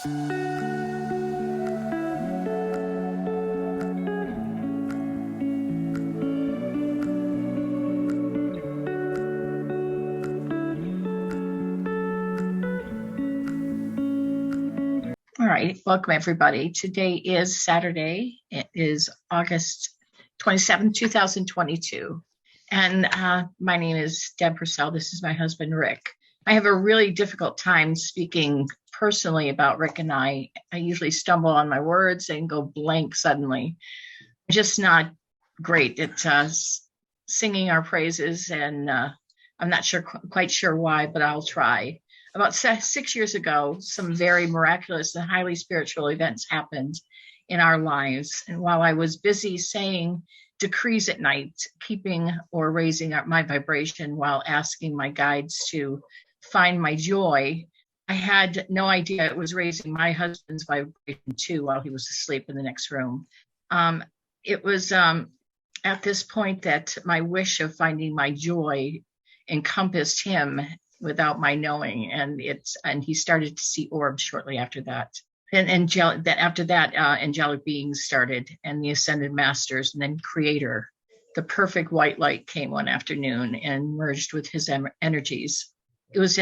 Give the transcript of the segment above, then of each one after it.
All right, welcome everybody. Today is Saturday. It is August 27, 2022. And my name is Deb Purcell. This is my husband, Rick. I have a really difficult time speaking personally about Rick and I. I usually stumble on my words and go blank suddenly. Just not great at singing our praises, and I'm not quite sure why, but I'll try. About 6 years ago, some very miraculous and highly spiritual events happened in our lives. And while I was busy saying decrees at night, keeping or raising up my vibration while asking my guides to find my joy, I had no idea it was raising my husband's vibration too while he was asleep in the next room. It was at this point that my wish of finding my joy encompassed him without my knowing, and he started to see orbs shortly after that. And angelic beings started, and the ascended masters, and then Creator. The perfect white light came one afternoon and merged with his energies. It was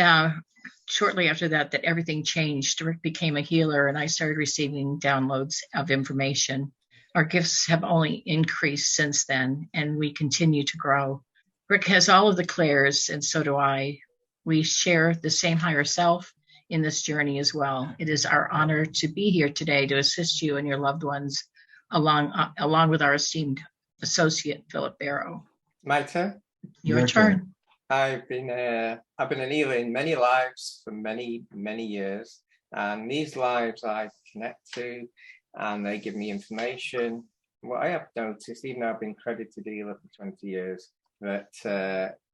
shortly after that everything changed. Rick became a healer, and I started receiving downloads of information. Our gifts have only increased since then, and we continue to grow. Rick has all of the clairs, and so do I. We share the same higher self in this journey as well. It is our honor to be here today to assist you and your loved ones, along with our esteemed associate, Philip Barrow. My turn? Your turn. I've been an healer in many lives for many, many years. And these lives I connect to, and they give me information. What I have noticed, even though I've been credited healer for 20 years, that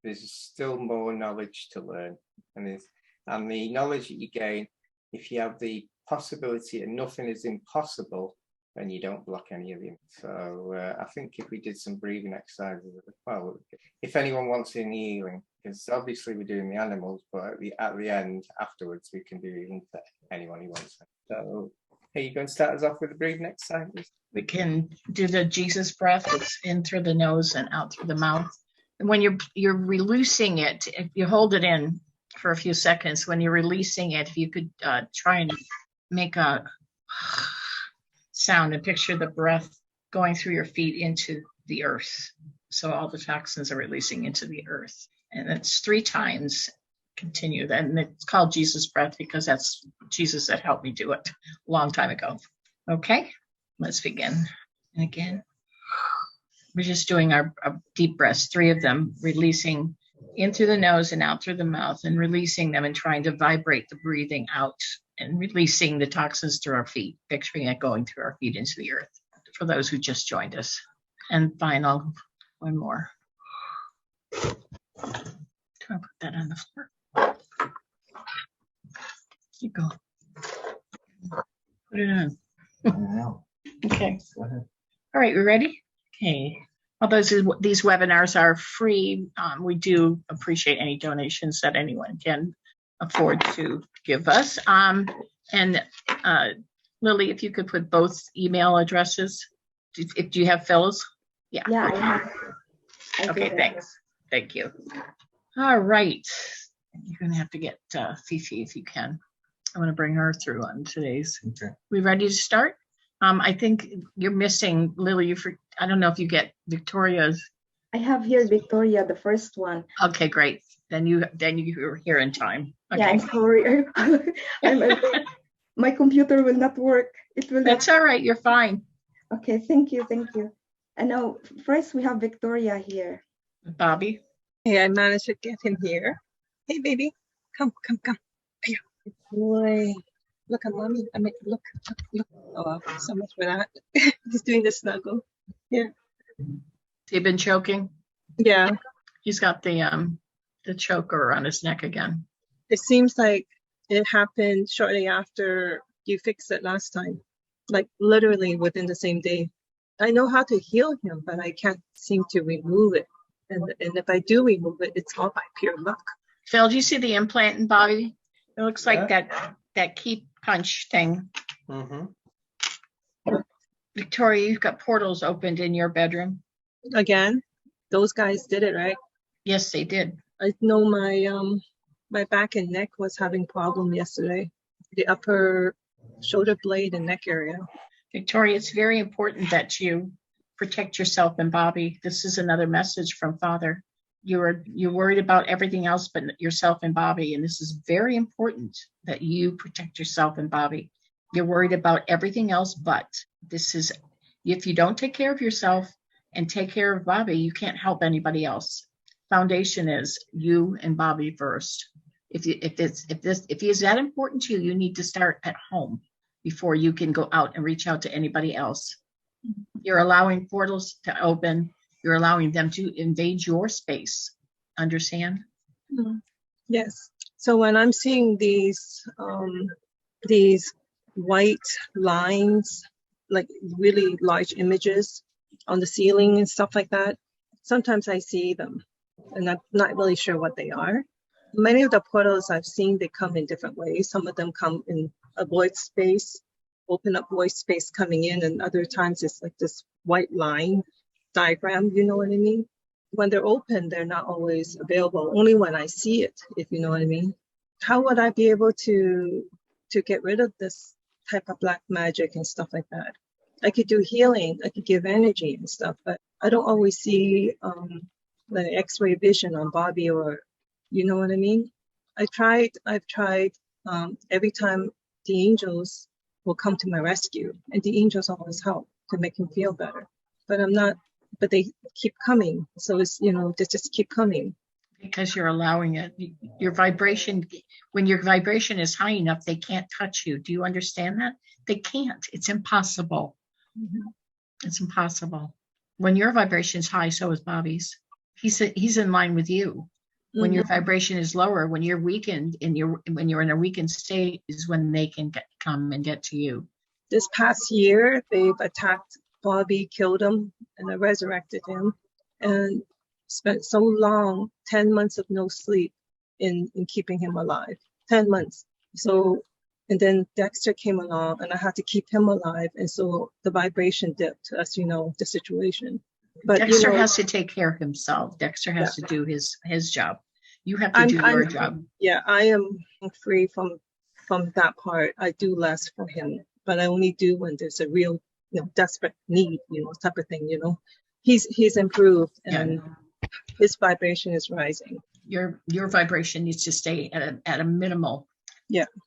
there's still more knowledge to learn, and the knowledge that you gain, if you have the possibility and nothing is impossible, then you don't block any of them. So I think if we did some breathing exercises, well, if anyone wants any healing, because obviously we're doing the animals, but at the end afterwards we can do healing for anyone who wants it. So are you going to start us off with the breathing exercises? We can do the Jesus breath. It's in through the nose and out through the mouth. And when you're releasing it, if you hold it in for a few seconds, when you're releasing it, if you could try and make a sound and picture the breath going through your feet into the earth. So all the toxins are releasing into the earth. And it's 3 times. Continue that. And it's called Jesus breath because that's Jesus that helped me do it a long time ago. Okay, let's begin. And again. We're just doing our deep breaths, 3 of them, releasing in through the nose and out through the mouth, and releasing them and trying to vibrate the breathing out and releasing the toxins through our feet, picturing it going through our feet into the earth for those who just joined us. And final, one more. Try to put that on the floor. Keep going. Put it on. Okay. Go ahead. All right, we ready? Okay. Although these webinars are free, we do appreciate any donations that anyone can afford to give us. And Lily, if you could put both email addresses. Do you have Phil's? Yeah, I have. Okay, thanks. Thank you. All right. You're going to have to get Fifi if you can. I want to bring her through on today's. Okay. We ready to start? I think you're missing, Lily, I don't know if you get Victoria's. I have here Victoria, the first one. Okay, great. Then you're here in time. Okay. Yeah, I'm sorry. My computer will not work. That's all right. You're fine. Okay, thank you. And now, first we have Victoria here. Bobby. Hey, I managed to get him here. Hey, baby, come. Here. Good boy. Look at mommy. Look. Oh, so much for that. He's doing the snuggle. Here. Has he been choking? Yeah. He's got the choker on his neck again. It seems like it happened shortly after you fixed it last time. Like literally within the same day. I know how to heal him, but I can't seem to remove it. And if I do remove it, it's all by pure luck. Phil, do you see the implant in Bobby? It looks like that punch thing. Mm-hmm. Victoria, you've got portals opened in your bedroom. Again, those guys did it, right? Yes, they did. I know my back and neck was having problem yesterday. The upper shoulder blade and neck area. Victoria, it's very important that you protect yourself and Bobby. This is another message from Father. You're worried about everything else but yourself and Bobby, and this is very important that you protect yourself and Bobby. You're worried about everything else, but this is, if you don't take care of yourself and take care of Bobby, you can't help anybody else. Foundation is you and Bobby first. If he is that important to you, you need to start at home before you can go out and reach out to anybody else. You're allowing portals to open. You're allowing them to invade your space. Understand? Yes. So when I'm seeing these white lines, like really large images on the ceiling and stuff like that, sometimes I see them and I'm not really sure what they are. Many of the portals I've seen, they come in different ways. Some of them come in a void space, open up void space coming in, and other times it's like this white line diagram, you know what I mean? When they're open, they're not always available, only when I see it, if you know what I mean. How would I be able to get rid of this type of black magic and stuff like that? I could do healing, I could give energy and stuff, but I don't always see the X-ray vision on Bobby, or you know what I mean? I've tried every time the angels will come to my rescue, and the angels always help to make him feel better. But they keep coming. So it's, they just keep coming. Because you're allowing it. Your vibration, when your vibration is high enough, they can't touch you. Do you understand that? They can't. It's impossible. Mm-hmm. It's impossible. When your vibration is high, so is Bobby's. He's in line with you. When your vibration is lower, when you're weakened and when you're in a weakened state, is when they can come and get to you. This past year, they've attacked Bobby, killed him, and I resurrected him, and spent so long, 10 months of no sleep in keeping him alive. 10 months. So, and then Dexter came along, and I had to keep him alive, and so the vibration dipped, as you know, the situation. But Dexter has to take care of himself. Dexter has to do his job. You have to do your job. Yeah, I am free from that part. I do less for him, but I only do when there's a real, desperate need, type of thing. He's improved, and his vibration is rising. Your vibration needs to stay at a minimal,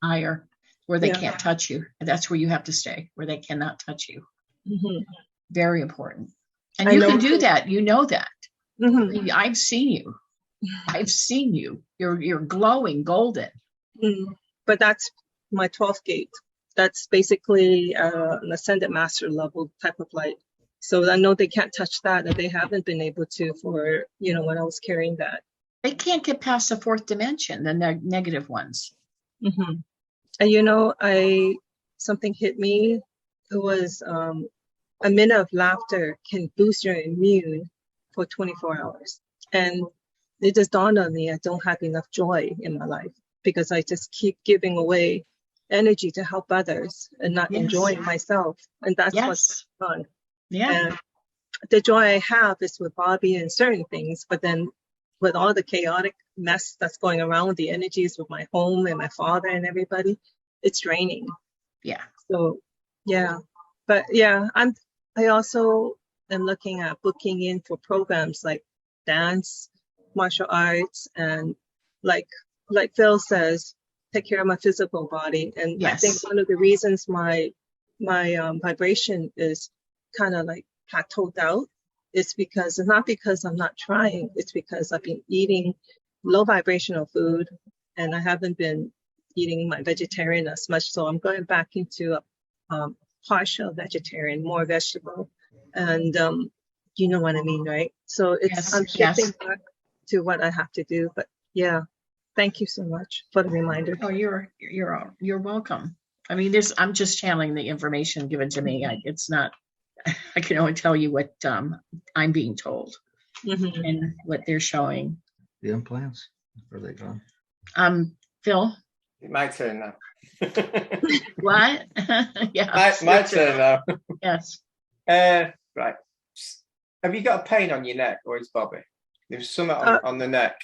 higher, where they can't touch you. And that's where you have to stay, where they cannot touch you. Mm-hmm. Very important. And you can do that. You know that. Mm-hmm. I've seen you. I've seen you. You're glowing golden. Mm-hmm. But that's my 12th gate. That's basically an ascended master level type of light. So I know they can't touch that, and they haven't been able to for, when I was carrying that. They can't get past the fourth dimension, the negative ones. Mm-hmm. And something hit me. It was a minute of laughter can boost your immune for 24 hours. And it just dawned on me, I don't have enough joy in my life because I just keep giving away energy to help others and not enjoying myself. And that's what's going on. Yeah. And the joy I have is with Bobby and certain things, but then with all the chaotic mess that's going around, the energies with my home and my father and everybody, it's draining. Yeah. So, yeah. But yeah, I also am looking at booking in for programs like dance, martial arts, and like Phil says, take care of my physical body. And I think one of the reasons my vibration is kind of like plateaued out is because, not because I'm not trying, it's because I've been eating low vibrational food and I haven't been eating my vegetarian as much. So I'm going back into a partial vegetarian, more vegetable. And you know what I mean, right? So I'm shifting back to what I have to do. But yeah, thank you so much for the reminder. Oh, you're welcome. I mean, I'm just channeling the information given to me. I can only tell you what I'm being told and what they're showing. The implants, are they gone? Phil, My turn now. What? Yeah. my turn now. Yes. Right. Have you got a pain on your neck, or is Bobby? There's some on the neck.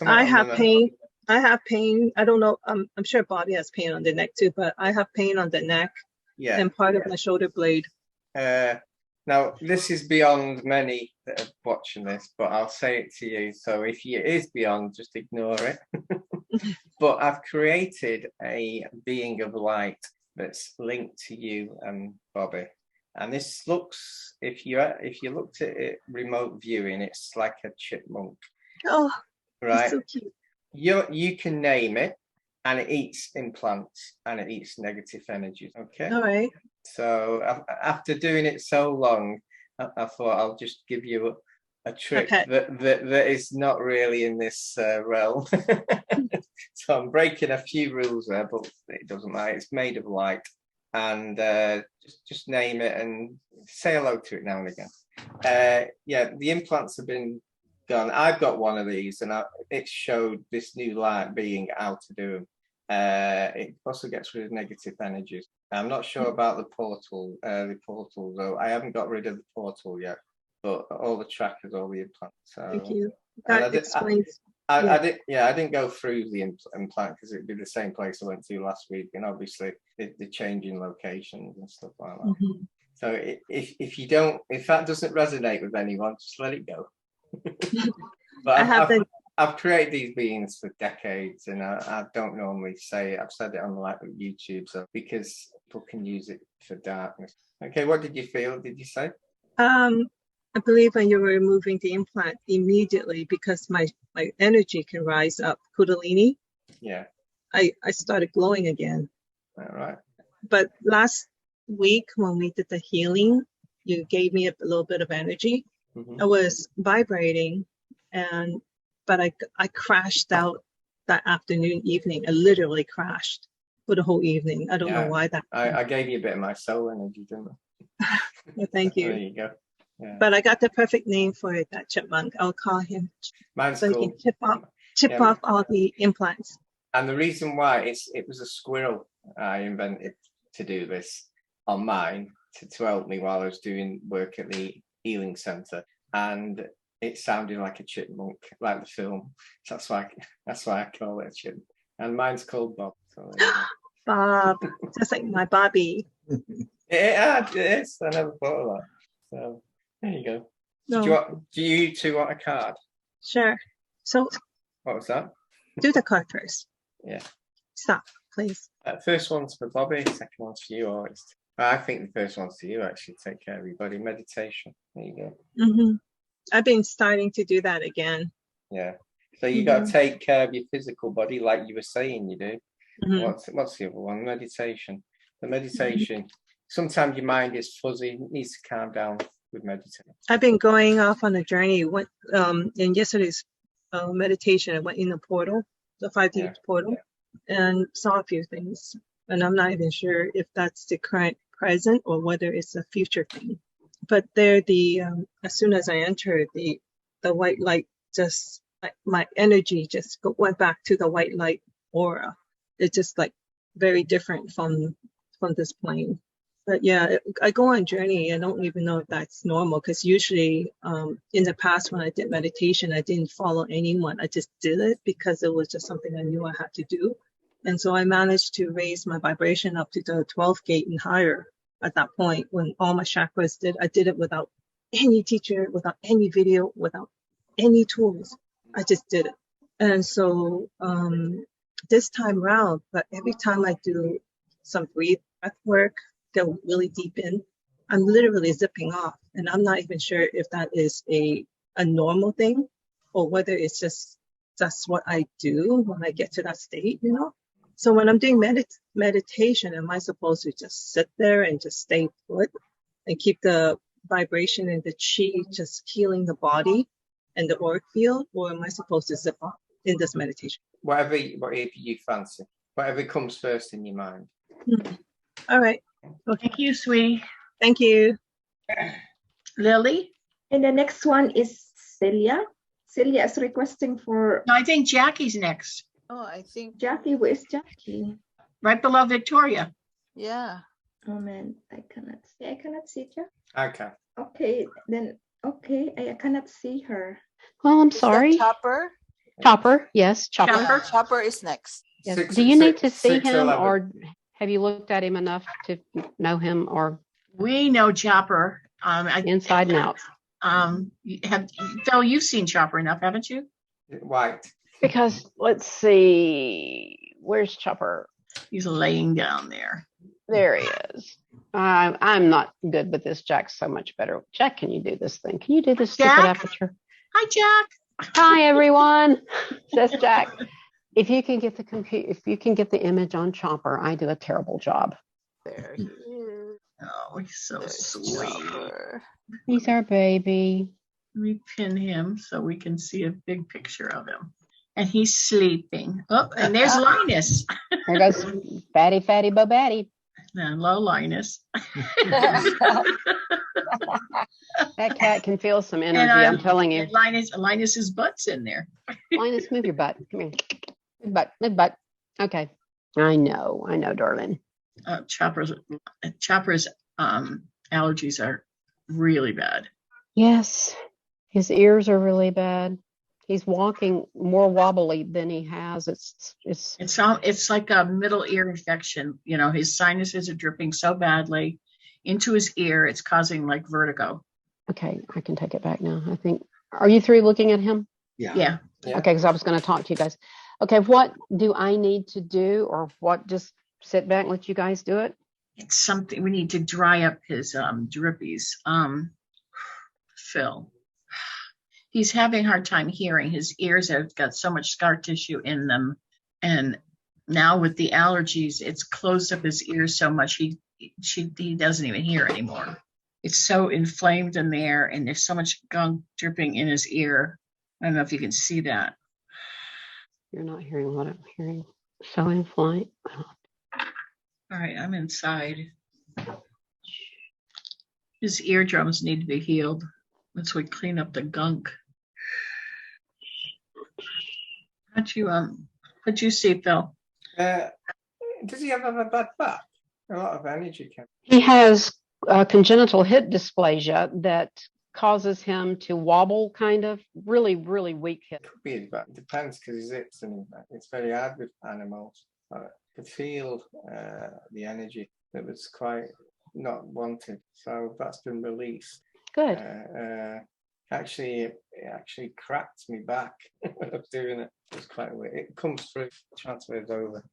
I have pain. I have pain. I don't know. I'm sure Bobby has pain on the neck too, but I have pain on the neck and part of my shoulder blade. Now, this is beyond many that are watching this, but I'll say it to you. So if it is beyond, just ignore it. But I've created a being of light that's linked to you and Bobby. And this looks, if you looked at it remote viewing, it's like a chipmunk. Oh, right. So cute. You can name it, and it eats implants and it eats negative energies. Okay. All right. So after doing it so long, I thought I'll just give you a trick that is not really in this realm. So I'm breaking a few rules there, but it doesn't matter. It's made of light, and just name it and say hello to it now and again. Yeah, the implants have been gone. I've got one of these, and it showed this new light being how to do them. It also gets rid of negative energies. I'm not sure about the portal though. I haven't got rid of the portal yet, but all the trackers, all the implants. So, thank you. That explains. I didn't go through the implant because it'd be the same place I went to last week, and obviously the changing locations and stuff like that. Mm-hmm. So if that doesn't resonate with anyone, just let it go. But I've created these beings for decades, and I don't normally say it. I've said it on YouTube, so because people can use it for darkness. Okay, what did you feel? Did you say? I believe when you were removing the implant immediately, because my energy can rise up, Kundalini. Yeah. I started glowing again. All right. But last week when we did the healing, you gave me a little bit of energy. Mm-hmm. I was vibrating, but I crashed out that afternoon, evening. I literally crashed for the whole evening. I don't know why that. I gave you a bit of my soul energy, didn't I? Well, thank you. There you go. Yeah. But I got the perfect name for it, that chipmunk. I'll call him. Mine's so cool. He can chip off all the implants. And the reason why it was a squirrel I invented to do this on mine to help me while I was doing work at the healing center, and it sounded like a chipmunk, like the film. So that's why I call it a chipmunk. And mine's called Bob. So Bob, just like my Bobby. It is. I never thought of that. So there you go. No. Do you two want a card? Sure. So what was that? Do the card first. Yeah. Stop, please. First one's for Bobby. Second one's for you. Or I think the first one's for you. Actually, take care, everybody. Meditation. There you go. Mm-hmm. I've been starting to do that again. Yeah. So you got to take care of your physical body, like you were saying you do. Mm-hmm. What's the other one? Meditation. The meditation. Sometimes your mind is fuzzy. It needs to calm down with meditation. I've been going off on a journey. In yesterday's meditation, I went in the portal, the 5D portal, and saw a few things. And I'm not even sure if that's the current present or whether it's a future thing. But there, as soon as I entered, the white light just, my energy just went back to the white light aura. It's just like very different from this plane. But yeah, I go on a journey. I don't even know if that's normal, because usually in the past when I did meditation, I didn't follow anyone. I just did it because it was just something I knew I had to do. And so I managed to raise my vibration up to the 12th gate and higher at that point when all my chakras I did it without any teacher, without any video, without any tools. I just did it. And so this time around, but every time I do some breath work, go really deep in, I'm literally zipping off. And I'm not even sure if that is a normal thing or whether it's just that's what I do when I get to that state, you know? So when I'm doing meditation, am I supposed to just sit there and just stay put and keep the vibration and the chi just healing the body and the auric field? Or am I supposed to zip off in this meditation? Whatever you fancy. Whatever comes first in your mind. Mm-hmm. All right. Okay. Thank you, sweetie. Thank you. Lily? And the next one is Celia. Celia is requesting for... No, I think Jackie's next. Oh, I think, Jackie, where's Jackie? Right below Victoria. yeah. Oh man, I cannot see Jackie. Okay. Okay, then, okay, I cannot see her. Well, I'm Is that sorry. Chopper? Chopper, yes, Chopper. Chopper? Yeah, Chopper is next. Yes. Six- Do you need to six- see 6 to him 11. or have you looked at him enough to know him or We know Chopper. inside and out? Phil, you've seen Chopper enough, haven't you? White. Because let's see, where's Chopper? He's laying down there. There he is. I'm not good with this. Jack's so much better. Jack, can you do this thing? Can you do this stupid Jack? aperture? Hi, Jack. Hi, everyone, says Jack. If you can get the image on Chopper, I do a terrible job. There he is. Oh, he's so There's sweet. Chopper. He's our baby. Let me pin him so we can see a big picture of him. And he's sleeping. Oh, and there's Linus. There goes Fatty Bobatty. Hello, Linus. That cat can feel some energy, And, I'm telling you. and Linus's butt's in there. Linus, move your butt. Come here. Move butt. Okay. I know, darling. Chopper's allergies are really bad. Yes. His ears are really bad. He's walking more wobbly than he has. It's like a middle ear infection. You know, his sinuses are dripping so badly into his ear, it's causing like vertigo. Okay, I can take it back now. I think. Are you three looking at him? Yeah. Yeah. Okay, because I was going to talk to you guys. Okay, what do I need to do, or what? Just sit back and let you guys do it. It's something we need to dry up his drippies. Phil. He's having a hard time hearing. His ears have got so much scar tissue in them. And now with the allergies, it's closed up his ears so much he doesn't even hear anymore. It's so inflamed in there, and there's so much gunk dripping in his ear. I don't know if you can see that. You're not hearing what I'm hearing. So inflamed. All right, I'm inside. His eardrums need to be healed once we clean up the gunk. What'd you see, Phil? Does he have a bad back? A lot of energy can. He has congenital hip dysplasia that causes him to wobble, kind of really, really weak hip. Could be his back. Depends because his hips and it's very hard with animals. I could feel the energy that was quite not wanted. So that's been released. Good. It actually cracked me back when I was doing it. It was quite weird. It comes through, transfers over.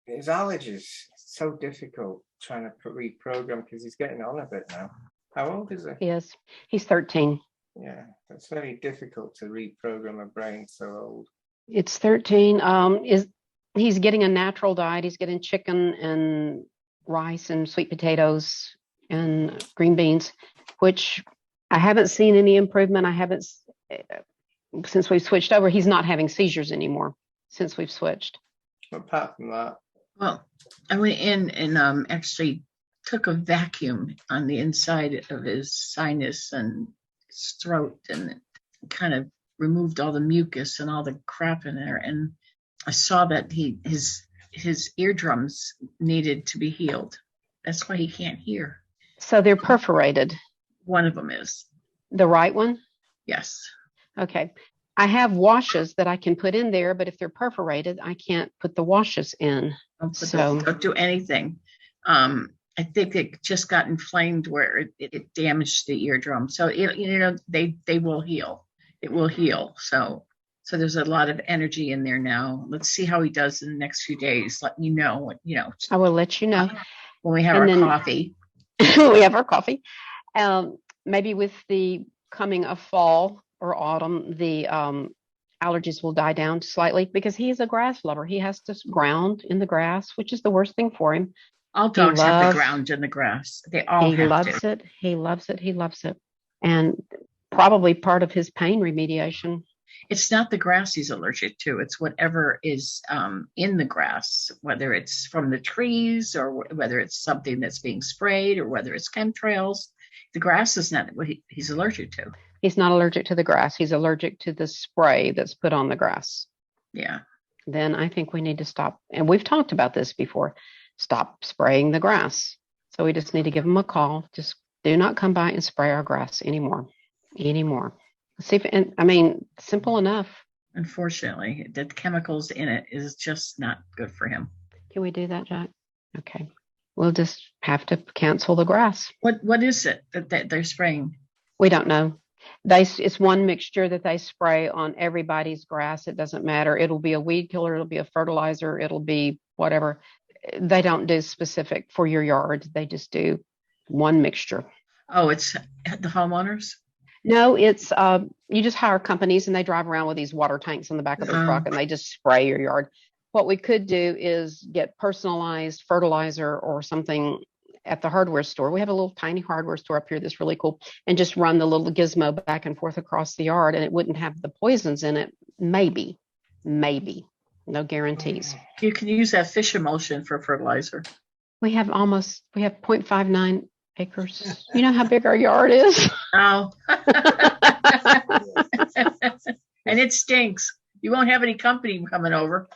His allergies, so difficult trying to reprogram because he's getting on a bit now. How old is he? Yes, he's 13. Yeah, it's very difficult to reprogram a brain so old. It's 13. He's getting a natural diet. He's getting chicken and rice and sweet potatoes and green beans, which I haven't seen any improvement. Since we've switched over. He's not having seizures anymore since we've switched. Apart from that, Well, I went in and actually took a vacuum on the inside of his sinus and his throat and kind of removed all the mucus and all the crap in there. And I saw that his eardrums needed to be healed. That's why he can't hear. So they're perforated. One of them is. The right one? Yes. Okay. I have washes that I can put in there, but if they're perforated, I can't put the washes in. Don't do anything. I think it just got inflamed where it damaged the eardrum. So they will heal. It will heal. So there's a lot of energy in there now. Let's see how he does in the next few days. Let me know. I will let you know when we have our coffee. We have our coffee. Maybe with the coming of fall or autumn, the allergies will die down slightly because he is a grass lover. He has to ground in the grass, which is the worst thing for him. All dogs have to ground in the grass. They all He loves it. He loves it. He loves it. And probably part of his pain remediation. It's not the grass he's allergic to. It's whatever is in the grass, whether it's from the trees or whether it's something that's being sprayed or whether it's chemtrails. The grass is not what he's allergic to. He's not allergic to the grass. He's allergic to the spray that's put on the grass. Yeah. then I think we need to stop. And we've talked about this before. Stop spraying the grass. So we just need to give them a call. Just do not come by and spray our grass anymore. See if, and I mean, simple enough. Unfortunately, the chemicals in it is just not good for him. Can we do that, Jack? Okay. We'll just have to cancel the grass. What is it that they're spraying? We don't know. It's one mixture that they spray on everybody's grass. It doesn't matter. It'll be a weed killer. It'll be a fertilizer. It'll be whatever. They don't do specific for your yard. They just do one mixture. Oh, it's the homeowners? No, it's you just hire companies and they drive around with these water tanks in the back of their truck and they just spray your yard. What we could do is get personalized fertilizer or something at the hardware store. We have a little tiny hardware store up here that's really cool, and just run the little gizmo back and forth across the yard, and it wouldn't have the poisons in it. Maybe, no guarantees. You can use that fish emulsion for fertilizer. We have 0.59 acres. You know how big our yard is? Oh. And it stinks. You won't have any company coming over.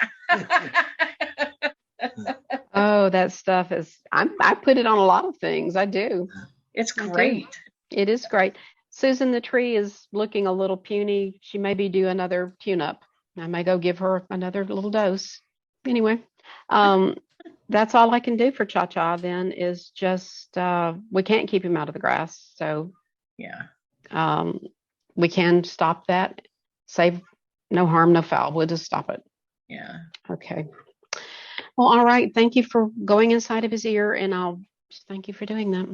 Oh, that stuff is, I put it on a lot of things. I do. It's great. It is great. Susan the tree is looking a little puny. She may be due another tune-up. I may go give her another little dose. Anyway, that's all I can do for Cha-Cha then is just, we can't keep him out of the grass. So yeah, we can stop that. Save no harm, no foul. We'll just stop it. Yeah. Okay. Well, all right. Thank you for going inside of his ear, and I'll just thank you for doing that.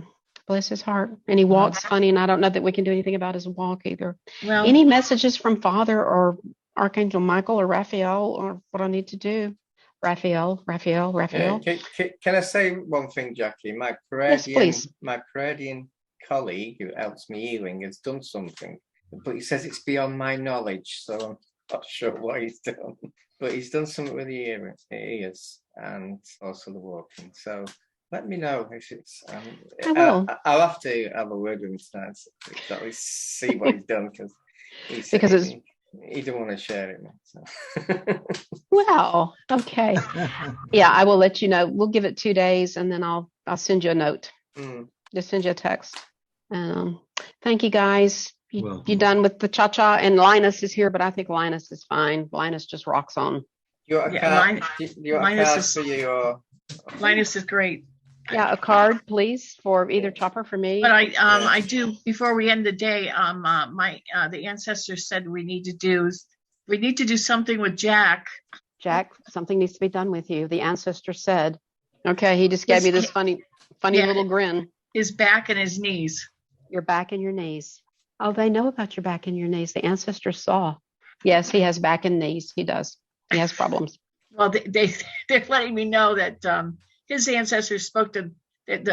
Bless his heart. And he walks funny, and I don't know that we can do anything about his walk either. Well, any messages from Father or Archangel Michael or Raphael or what I need to do? Raphael. Can I say one thing, Jackie? My Pleiadian colleague who helps me healing has done something, but he says it's beyond my knowledge, so I'm not sure what he's done. But he's done something with the ears and also the walking. So let me know if it's. I will. I'll have to have a word with him tonight to at least see what he's done because he didn't want to share it. So. Well, okay. Yeah, I will let you know. We'll give it 2 days, and then I'll send you a note. Just send you a text. Thank you, guys. You done with the Cha-Cha? And Linus is here, but I think Linus is fine. Linus just rocks on. Linus is great. Yeah, a card, please, for either Chopper for me. But I do, before we end the day, the ancestors said we need to do something with Jack. Jack, something needs to be done with you. The ancestor said. Okay, he just gave me this funny little grin. His back and his knees. Your back and your knees. Oh, they know about your back and your knees. The ancestors saw. Yes, he has back and knees. He does. He has problems. Well, they're letting me know that his ancestors spoke to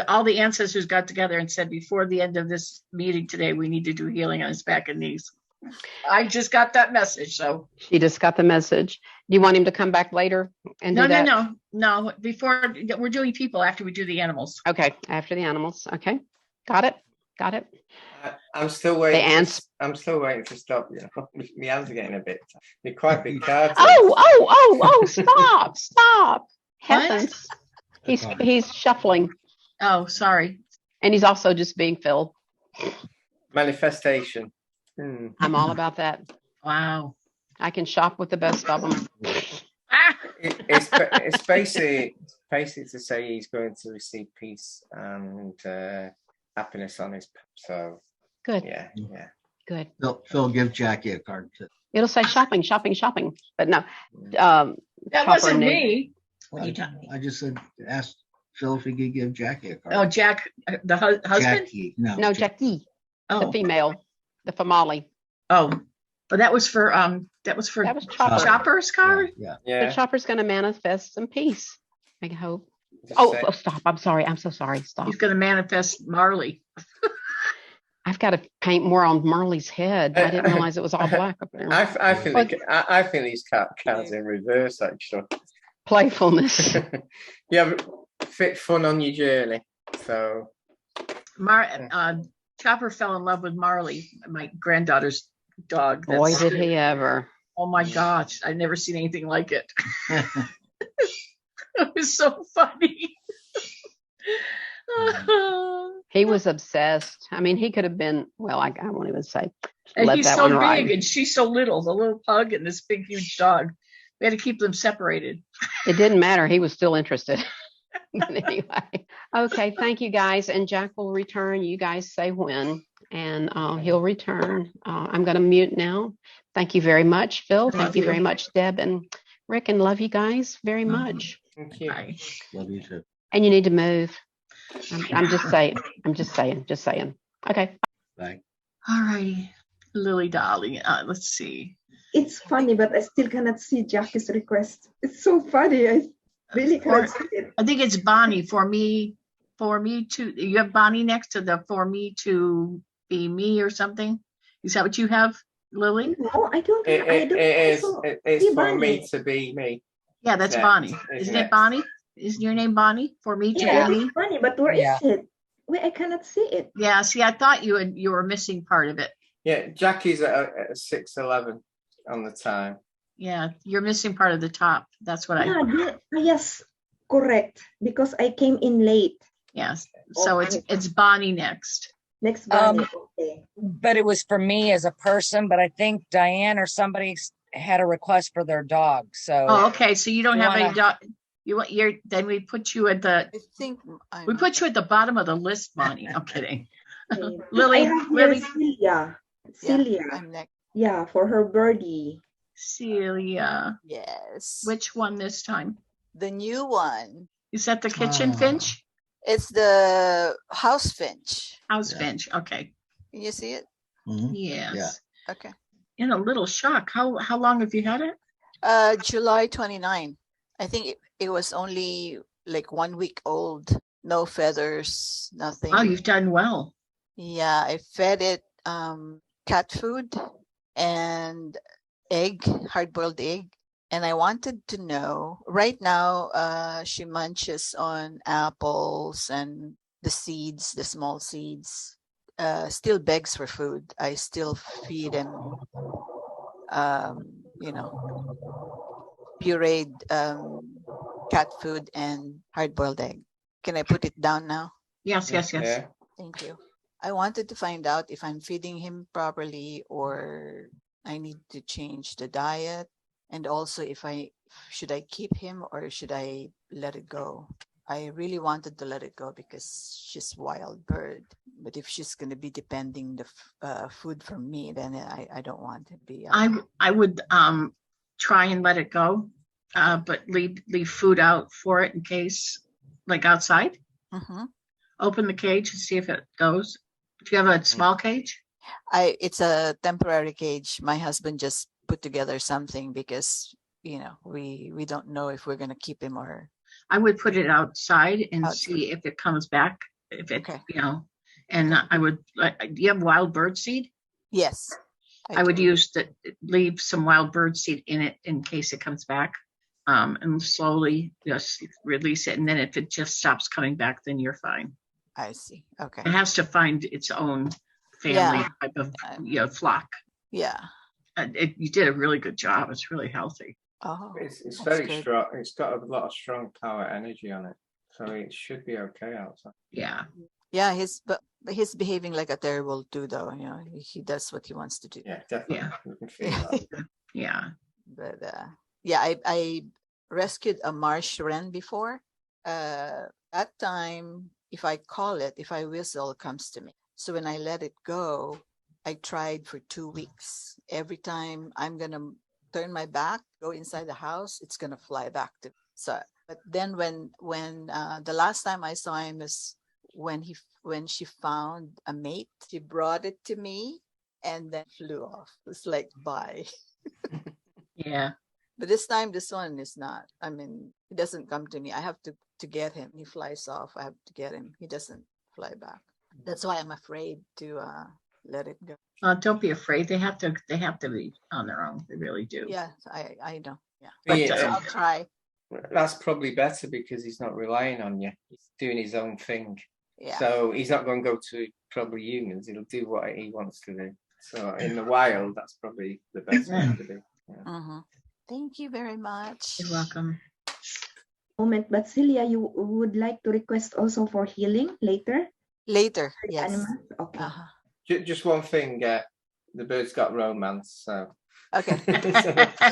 all the ancestors got together and said before the end of this meeting today, we need to do healing on his back and knees. I just got that message. So she just got the message. Do you want him to come back later and do that? No. Before we're doing people after we do the animals. Okay, after the animals. Okay, got it. I'm still waiting. I'm still waiting to stop. My hands are getting a bit. They're quite big cards. Oh! Stop! Heavens! He's shuffling. Oh, sorry. And he's also just being filled. Manifestation. I'm all about that. Wow. I can shop with the best of them. It's basically to say he's going to receive peace and happiness on his. So good. Yeah. Good. Phil, give Jackie a card too. It'll say shopping, but no. That wasn't me. What are you talking about? I just said ask Phil if he could give Jackie a card. Oh, Jack, the husband? Jackie. No, Jackie. Oh. The female, the famale. Oh, but that was for Chopper. Chopper's card. Yeah. The Chopper's going to manifest some peace. I hope. Stop! I'm sorry. I'm so sorry. Stop. He's going to manifest Marley. I've got to paint more on Marley's head. I didn't realize it was all black up there. I think these cards in reverse actually. Playfulness. Yeah, fit fun on your journey. So, Chopper fell in love with Marley, my granddaughter's dog. Boy, did he ever. Oh my gosh, I've never seen anything like it. It was so funny. He was obsessed. I mean, he could have been, well, I won't even say. And Let he's that so one big ride. and she's so little, the little pug and this big, huge dog. We had to keep them separated. It didn't matter. He was still interested. But anyway, okay. Thank you guys. And Jack will return. You guys say when, and he'll return. I'm going to mute now. Thank you very much, Phil. Thank you very much, Deb and Rick, and love you guys very much. Thank you. Bye. Love you too. And you need to move. I'm just saying. I'm just saying. Okay. Bye. All righty. Lily Dolly. Let's see. It's funny, but I still cannot see Jackie's request. It's so funny. I really cannot see it. I think it's Bonnie for me to, you have Bonnie next to the for me to be me or something. Is that what you have, Lily? No, I don't. It's see for me Bonnie. to be me. Yeah, that's Next, Bonnie. is Isn't it next. Bonnie? Isn't your name Bonnie? For me to Yeah, be me? it's funny, but where is it? Wait, I cannot see it. Yeah, see, I thought you were missing part of it. Yeah, Jackie's at 6:11 on the time. Yeah, you're missing part of the top. That's what Yes, correct. Because I came in late. yes. So it's Bonnie next. Next Bonnie. Okay. But it was for me as a person, but I think Diane or somebody had a request for their dog. So Oh, okay. So you don't You have any wanna- dog. Then we put you at the I think we put you at the bottom of the list, Bonnie. I'm kidding. Okay. Lily, I have here Lily, Celia. Celia. I'm next. Yeah, for her birdie. Celia. Yes. Which one this time? The new one. Is that the kitchen Ah. finch? It's the house finch. House Yeah. finch. Okay. Can you see it? Mhm. Yes. Okay. In a little shock. How long have you had it? July 29. I think it was only like 1 week old. No feathers, nothing. Oh, you've done well. Yeah, I fed it cat food and egg, hard-boiled egg. And I wanted to know, right now, she munches on apples and the seeds, the small seeds, still begs for food. I still feed him, pureed cat food and hard-boiled egg. Can I put it down now? Yes, yes, yes. Yeah. Thank you. I wanted to find out if I'm feeding him properly or I need to change the diet. And also should I keep him or should I let it go? I really wanted to let it go because she's wild bird. But if she's going to be depending the food from me, then I don't want to be. I would try and let it go, but leave food out for it in case, like outside. Mm-hmm. Open the cage and see if it goes. Do you have a small cage? It's a temporary cage. My husband just put together something because we don't know if we're going to keep him or. I would put it outside and Outside. see if it comes back. If it, Okay. And I would. Do you have wild bird seed? Yes. I would do. leave some wild bird seed in it in case it comes back, and slowly just release it. And then if it just stops coming back, then you're fine. I see. Okay. It has to find its own family Yeah. type of flock. Yeah. You did a really good job. It's really healthy. Oh, It's that's very good. strong. It's got a lot of strong power energy on it, so it should be okay outside. Yeah. Yeah, he's behaving like a terrible too, though. He does what he wants to do. Yeah, definitely. Yeah. You can feel that. Yeah. But yeah, I rescued a marsh wren before. That time, if I call it, if I whistle, it comes to me. So when I let it go, I tried for 2 weeks. Every time I'm gonna turn my back, go inside the house, it's gonna fly back to me. So, but then when the last time I saw him is when she found a mate, she brought it to me and then flew off. It's like bye. Yeah. But this time, this one is not. I mean, he doesn't come to me. I have to get him. He flies off. I have to get him. He doesn't fly back. That's why I'm afraid to let it go. Don't be afraid. They have to be on their own. They really do. Yeah, I know. Yeah, But, so I'll try. That's probably better because he's not relying on you. He's doing his own thing. Yeah. So he's not going to go to probably humans. He'll do what he wants to do. So in the wild, that's probably the best thing to do. Mhm. Thank you very much. You're welcome. Moment, but Celia, you would like to request also for healing later? Later, For the yes. animals? Okay. Uh-huh. Just one thing, the bird's got romance, so Okay.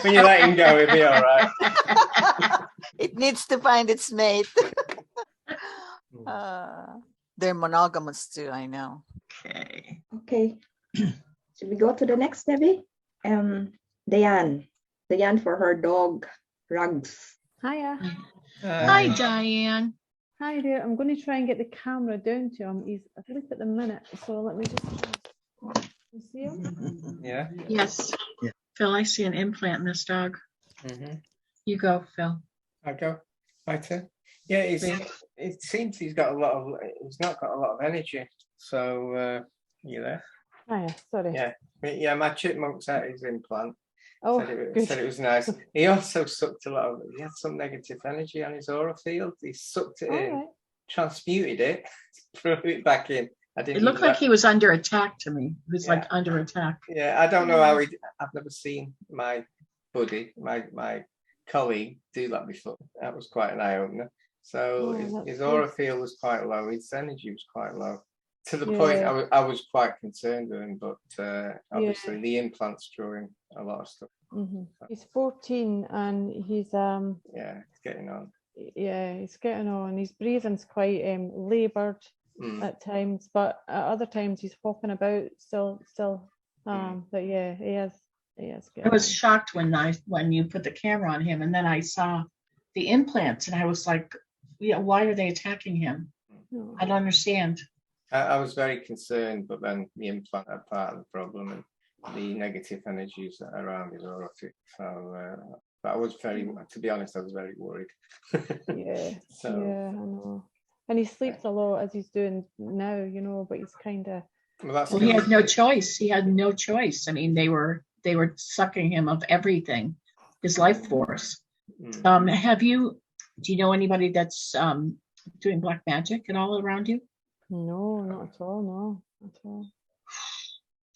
when you let him go, he'll be all right. It needs to find its mate. They're monogamous too, I know. Okay. Okay. Should we go to the next, Debbie? Diane for her dog, Rugs. Hiya. Hi, Diane. Hi there. I'm going to try and get the camera down to him. He's asleep at the minute, so let me just. You see him? Yeah. Yes. Yeah. Phil, I see an implant in this dog. Mm-hmm. You go, Phil. I go. My turn. Yeah, it seems he's not got a lot of energy. So you there? Hiya. Sorry. Yeah. My chipmunk's at his implant. Oh, Said it was nice. He also sucked he had some negative energy on his aura field. He sucked it in, right. transmuted it, threw it back in. It looked like he was under attack to me. He was like under attack. Yeah, I don't know how I've never seen my buddy, my colleague do that before. That was quite an eye opener. So his aura field was quite low. His energy was quite low. To the point I was quite concerned with him, but obviously the implants drawing a lot of stuff. Mm-hmm. He's 14 and he's he's getting on. Yeah, he's getting on. His breathing's quite laboured at times, but at other times he's hopping about still. But yeah, he is I was shocked when you put the camera on him, and then I saw the implants, and I was like, yeah, why are they attacking him? I don't understand. I was very concerned, but then the implant are part of the problem, and the negative energies around his aura. So, but I was to be honest, I was very worried. Yeah, I know. And he sleeps a lot as he's doing now, but he's kind of. Well, he had no choice. He had no choice. I mean, they were sucking him of everything, his life force. Do you know anybody that's doing black magic at all around you? No, not at all. No, not at all.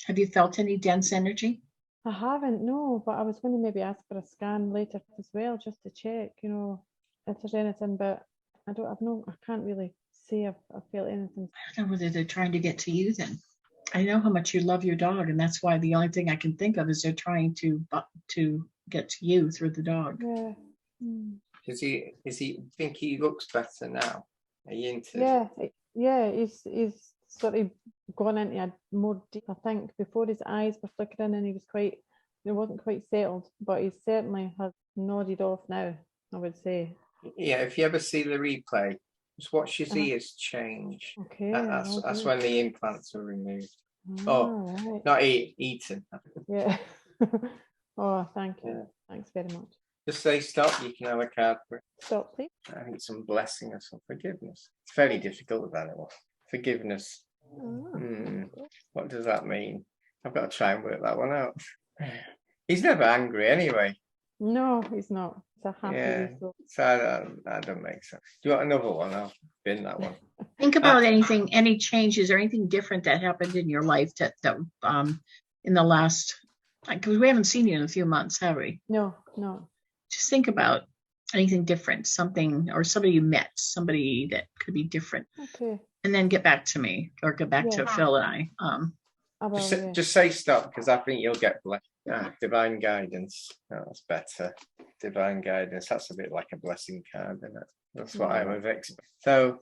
Have you felt any dense energy? I haven't, no, but I was going to maybe ask for a scan later as well, just to check, if there's anything, but I can't really say I've felt anything. I don't know whether they're trying to get to you then. I know how much you love your dog, and that's why the only thing I can think of is they're trying to get to you through the dog. Yeah. Is he think he looks better now? Are you into? Yeah, he's sort of gone into a more deep. I think before his eyes were flickering and he wasn't quite settled, but he certainly has nodded off now, I would say. Yeah, if you ever see the replay, just watch his ears change. Okay. That's when the implants are removed. Right. Not eaten. Yeah. Oh, thank you. Yeah. Thanks very much. Just say stop, you can have a card for it. Stop, please. I think some blessing or some forgiveness. It's very difficult with animals. Forgiveness. What does that mean? I've got to try and work that one out. He's never angry anyway. No, he's not. It's a happy so that don't make sense. Do you want another one? I'll bin that one. Think about any changes or anything different that happened in your life that in the last, because we haven't seen you in a few months, have we? No. Just think about anything different, something or somebody you met, somebody that could be different. Okay. And then get back to me or get back to Phil and I. Just say stop, because I think you'll get blessed. Divine guidance. Oh, that's better. Divine guidance. That's a bit like a blessing card, isn't it? That's what I would expect. So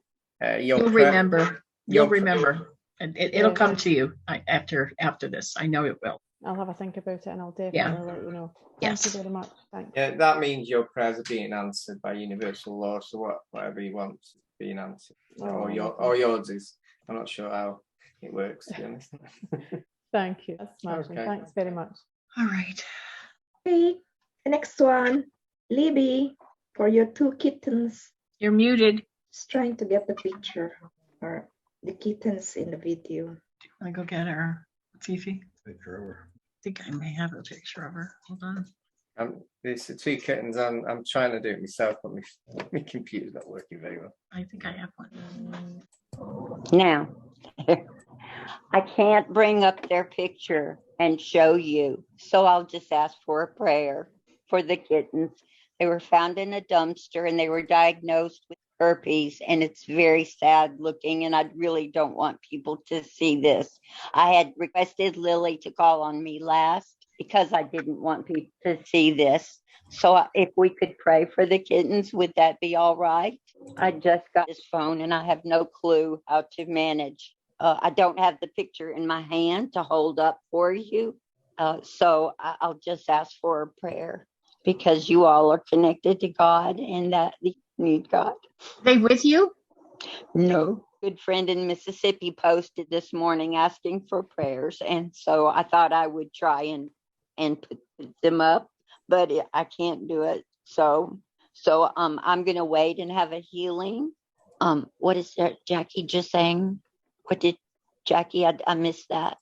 you'll remember. You'll remember. And it'll come to you after this. I know it will. I'll have a think about it and I'll definitely let you know. Thank you very much. Thanks. Yeah, that means your prayers are being answered by universal law. So whatever you want is being answered. Or yours is. I'm not sure how it works, to be honest. Thank you. That's smashing. Okay. Thanks very much. All right. Okay. The next one, Libby, for your 2 kittens. You're muted. Just trying to get the picture or the kittens in the video. I go get her, Fifi. Picture of her. I think I may have a picture of her. Hold on. There's 2 kittens. I'm trying to do it myself, but my computer's not working very well. I think I have one. Now, I can't bring up their picture and show you, so I'll just ask for a prayer for the kittens. They were found in a dumpster and they were diagnosed with herpes, and it's very sad looking, and I really don't want people to see this. I had requested Lily to call on me last because I didn't want people to see this. So if we could pray for the kittens, would that be all right? I just got this phone and I have no clue how to manage. I don't have the picture in my hand to hold up for you. So I'll just ask for a prayer because you all are connected to God and that you need God. They with you? No. Good friend in Mississippi posted this morning asking for prayers. And so I thought I would try and put them up, but I can't do it. So I'm going to wait and have a healing. What is that Jackie just saying? What did Jackie, I missed that.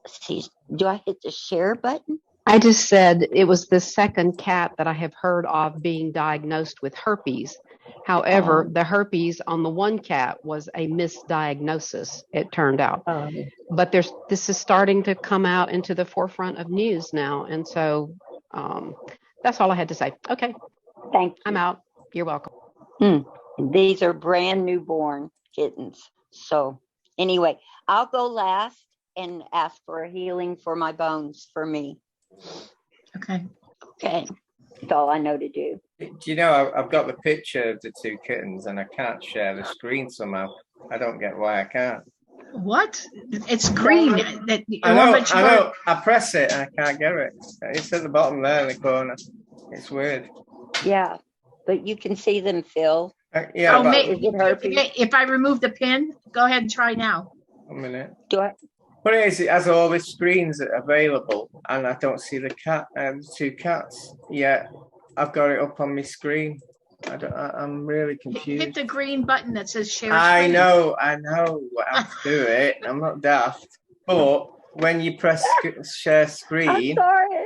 See, do I hit the share button? I just said it was the second cat that I have heard of being diagnosed with herpes. However, the herpes on the one cat was a misdiagnosis, it turned out. But this is starting to come out into the forefront of news now. And so that's all I had to say. Okay. Thank you. I'm out. You're welcome. These are brand newborn kittens. So anyway, I'll go last and ask for a healing for my bones for me. Okay. Okay. That's all I know to do. Do you know, I've got the picture of the two kittens and I can't share the screen somehow. I don't get why I can't. What? It's green. I know. I press it and I can't get it. It's at the bottom there in the corner. It's weird. Yeah, but you can see them, Phil. Yeah, is it herpes? If I remove the pin, go ahead and try now. A minute. Do I? What it is, it has all the screens available, and I don't see the two cats yet. I've got it up on my screen. I'm really confused. Hit the green button that says share screen. I know how to do it. I'm not daft. But when you press share screen, I'm sorry.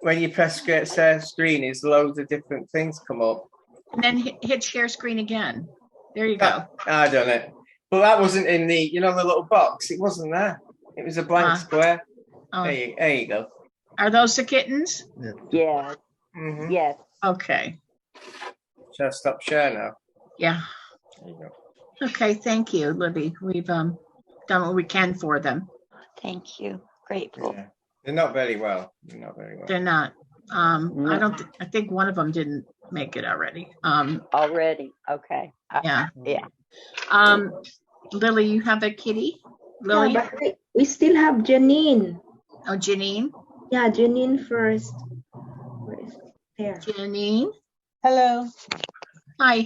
When you press share screen, there's loads of different things come up. And then hit share screen again. There you go. I done it. But that wasn't in the, the little box. It wasn't there. It was a blank square. There you go. Are those the kittens? Yeah. Mm-hmm. Yes. Okay. Shall I stop share now? Yeah. There you go. Okay. Thank you, Libby. We've done what we can for them. Thank you. Grateful. Yeah. They're not very well. They're not. No. I think one of them didn't make it already. Already. Okay. Yeah. Yeah. Lily, you have a kitty? Lily? Yeah, but we still have Janine. Oh, Janine? Yeah, Janine first. There. Janine? Hello. Hi.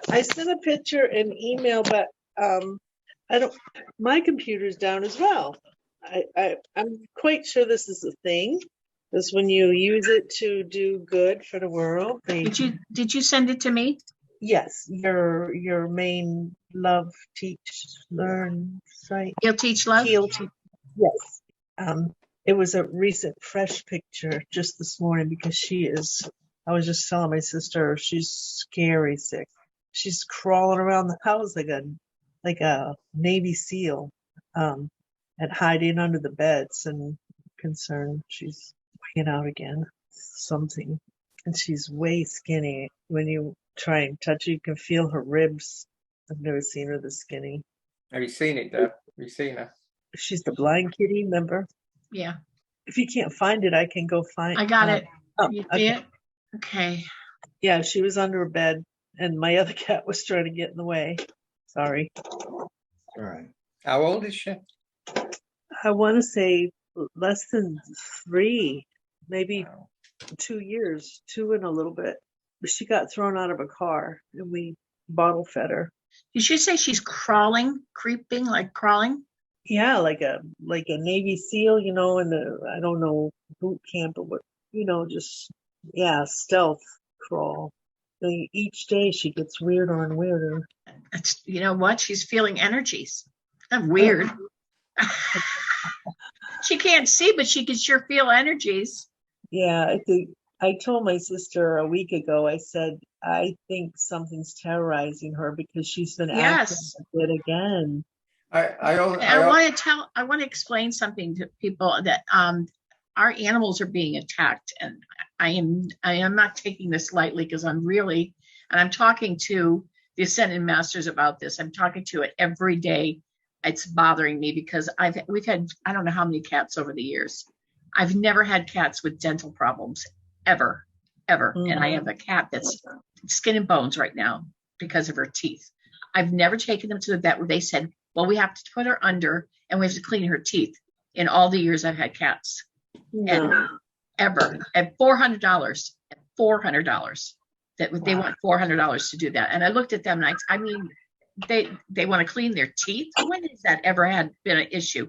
I sent a picture and email, but I don't. My computer's down as well. I'm quite sure this is a thing. This when you use it to do good for the world. Did you send it to me? Yes, your main love, teach, learn site. Heal, teach, love. Yes. It was a recent fresh picture just this morning because I was just telling my sister she's scary sick. She's crawling around the house like a Navy SEAL, and hiding under the beds and concerned she's weighing out again, something. And she's way skinny. When you try and touch her, you can feel her ribs. I've never seen her this skinny. Have you seen it, Deb? Have you seen her? She's the blind kitty, remember? Yeah. If you can't find it, I can go find it. I got it. Oh, You see it? Okay. Yeah, she was under a bed, and my other cat was trying to get in the way. Sorry. All right. How old is she? I want to say less than 3, maybe 2 years, 2 and a little bit. But she got thrown out of a car, and we bottle fed her. Did you say she's crawling, creeping, like crawling? Yeah, like a Navy SEAL, in the, I don't know, boot camp or what, just, stealth crawl. Each day she gets weirder and weirder. That's, you know what? She's feeling energies. That's weird. She can't see, but she can sure feel energies. Yeah, I told my sister a week ago, I said, I think something's terrorizing her because she's been acting a bit again. I want to explain something to people that our animals are being attacked, and I am not taking this lightly because I'm talking to the Ascended Masters about this. I'm talking to it every day. It's bothering me because we've had, I don't know how many cats over the years. I've never had cats with dental problems ever. Mm-hmm. And I have a cat that's skin and bones right now because of her teeth. I've never taken them to the vet where they said, well, we have to put her under and we have to clean her teeth in all the years I've had cats. And ever at $400 that they want $400 to do that. And I looked at them and I mean, they want to clean their teeth. When has that ever been an issue?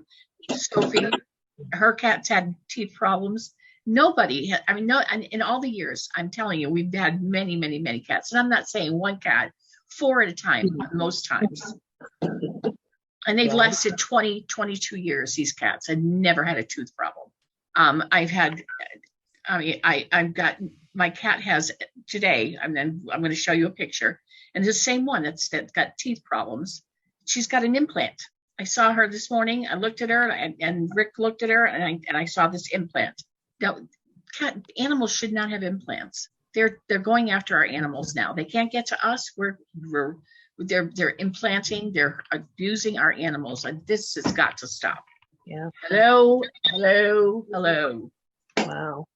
Sophie, her cats had teeth problems. Nobody, in all the years, I'm telling you, we've had many, many, many cats. And I'm not saying one cat, 4 at a time, most times. And they've lasted 20, 22 years, these cats. I've never had a tooth problem. I've got, my cat has today, and then I'm going to show you a picture. And the same one that's got teeth problems. She's got an implant. I saw her this morning. I looked at her and Rick looked at her and I saw this implant. Now, animals should not have implants. They're going after our animals now. They can't get to us. They're implanting. They're abusing our animals, and this has got to stop. Yeah. Hello. Wow.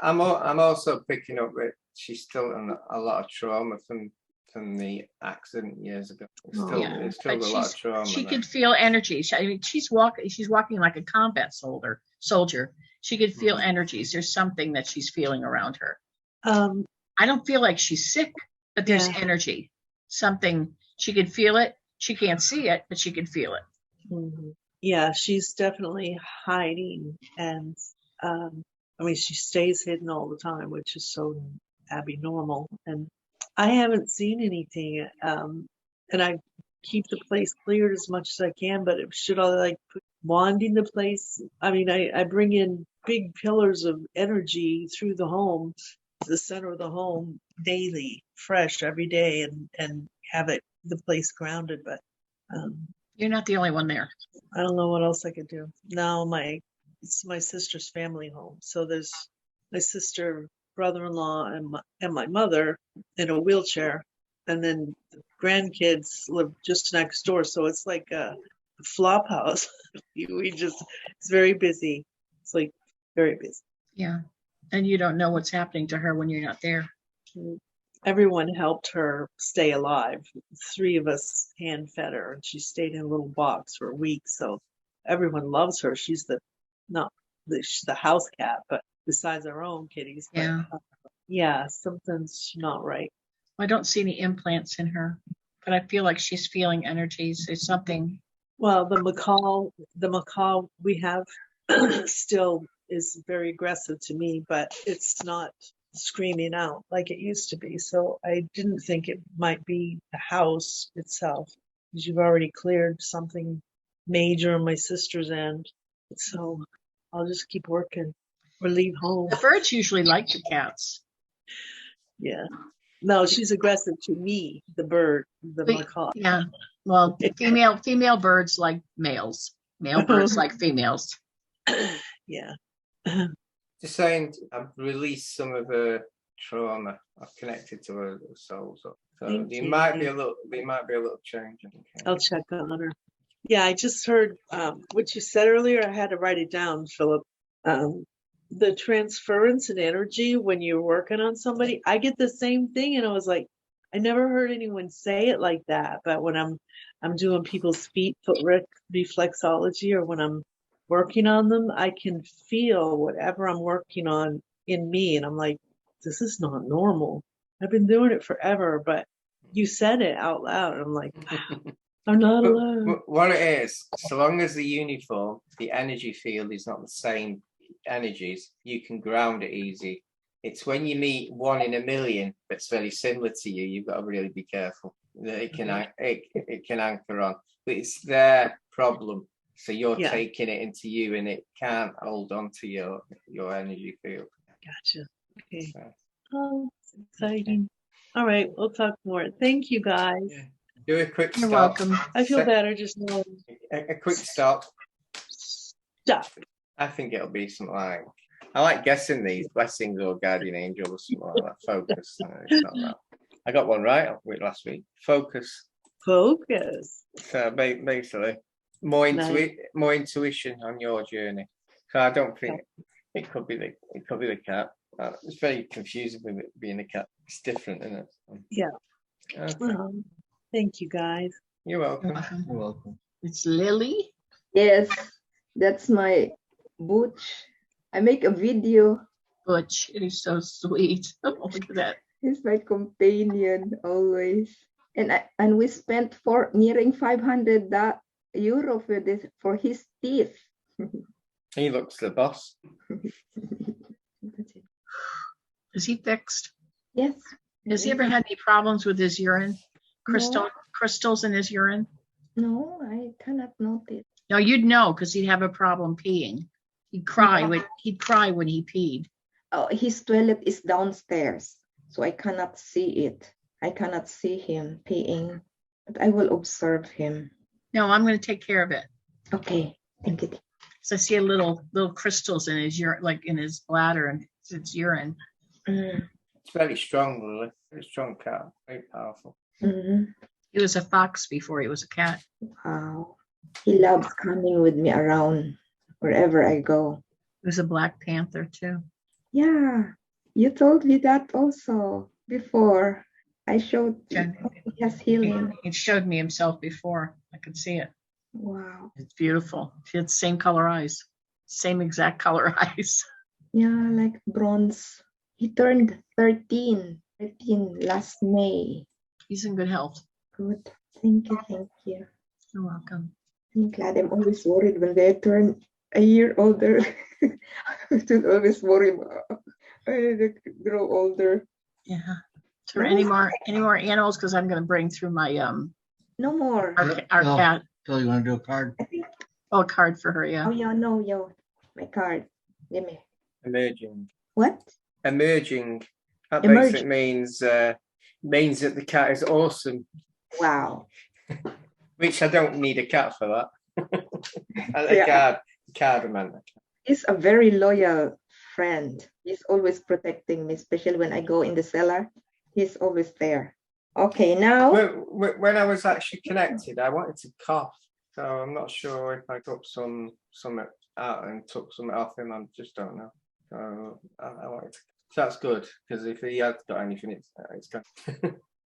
I'm also picking up that she's still in a lot of trauma from the accident years ago. It's still a lot of trauma. She could feel energy. She's walking like a combat soldier. She could feel energies. There's something that she's feeling around her. I don't feel like she's sick, but there's energy. Something, she could feel it. She can't see it, but she can feel it. Mm-hmm. Yeah, she's definitely hiding, and she stays hidden all the time, which is so abnormal. And I haven't seen anything, and I keep the place cleared as much as I can. But should I wanding the place? I bring in big pillars of energy through the home, the center of the home, daily, fresh every day, and have the place grounded. But you're not the only one there. I don't know what else I could do. Now it's my sister's family home. So there's my sister, brother-in-law, and my mother in a wheelchair, and then the grandkids live just next door. So it's like a flop house. It's very busy. It's like very busy. Yeah, and you don't know what's happening to her when you're not there. Everyone helped her stay alive. 3 of us hand fed her, and she stayed in a little box for a week. So everyone loves her. She's the house cat, but besides our own kitties. Yeah, something's not right. I don't see any implants in her, but I feel like she's feeling energies. There's something. Well, the macaw we have still is very aggressive to me, but it's not screaming out like it used to be. So I didn't think it might be the house itself, because you've already cleared something major on my sister's end. So I'll just keep working or leave home. The birds usually like the cats. Yeah. No, she's aggressive to me, the bird, the macaw. Yeah. Well, female birds like males. Male birds like females. Yeah. Just saying, I've released some of her trauma. I've connected to her soul. So there might be a little change. I'll check on her. Yeah, I just heard what you said earlier. I had to write it down, Philip. The transference in energy when you're working on somebody, I get the same thing, and I was like, I never heard anyone say it like that. But when I'm doing people's feet, foot reflexology, or when I'm working on them, I can feel whatever I'm working on in me, and I'm like, this is not normal. I've been doing it forever, but you said it out loud. I'm like, I'm not alone. What it is, so long as the uniform, the energy field is not the same energies, you can ground it easy. It's when you meet one in a million that's very similar to you, you've got to really be careful that it can anchor on. But it's their problem, so you're taking it into you, and it can't hold on to your energy field. Gotcha. Okay. Oh, exciting. All right, we'll talk more. Thank you, guys. Do a quick stop. You're welcome. I feel better just knowing. a quick stop. Stop. I think it'll be something like, I like guessing these, blessings or guardian angel or something like that. Focus. No, it's not that. I got one right last week. Focus. Focus. So basically, more Nice. more intuition on your journey. So I don't think it could be the cat. It's very confusing with it being a cat. It's different, isn't it? Yeah. Okay. Well, thank you guys. You're welcome. You're welcome. It's Lily. Yes, that's my Butch. I make a video. Butch, it is so sweet. Look at that. He's my companion always. And we spent nearing 500 euro for his teeth. He looks the boss. That's it. Is he fixed? Yes. Has he ever had any problems with his urine? Crystals in his urine? No, I cannot notice. No, you'd know because he'd have a problem peeing. He'd cry when he peed. Oh, his toilet is downstairs, so I cannot see it. I cannot see him peeing, but I will observe him. No, I'm going to take care of it. Okay, thank you. So I see a little crystals in his urine, like in his bladder and it's urine. Mm. It's very strong, Lily. Very strong cat. Very powerful. Mm-hmm. He was a fox before he was a cat. Wow. He loves coming with me around wherever I go. He was a Black Panther too. Yeah, you told me that also before. I showed Yeah. he has healing. He showed me himself before. I could see it. Wow. It's beautiful. He had the same color eyes. Same exact color eyes. Yeah, like bronze. He turned 13 last May. He's in good health. Good. Thank you, thank you. You're welcome. I'm glad. I'm always worried when they turn a year older. I should always worry when they grow older. Yeah. Is there any more animals? Because I'm going to bring through my No more. our No. cat. Phil, you want to do a card? I think. Oh, a card for her. Yeah. Oh, yeah, no, yo. My card. Give me. Emerging. What? Emerging. That Emerging. basically means that the cat is awesome. Wow. Which I don't need a cat for that. Yeah. Card man. He's a very loyal friend. He's always protecting me, especially when I go in the cellar. He's always there. Okay, now. When I was actually connected, I wanted to cough, so I'm not sure if I took some out and took some off him. I just don't know. So I wanted to. So that's good because if he had got anything, it's good.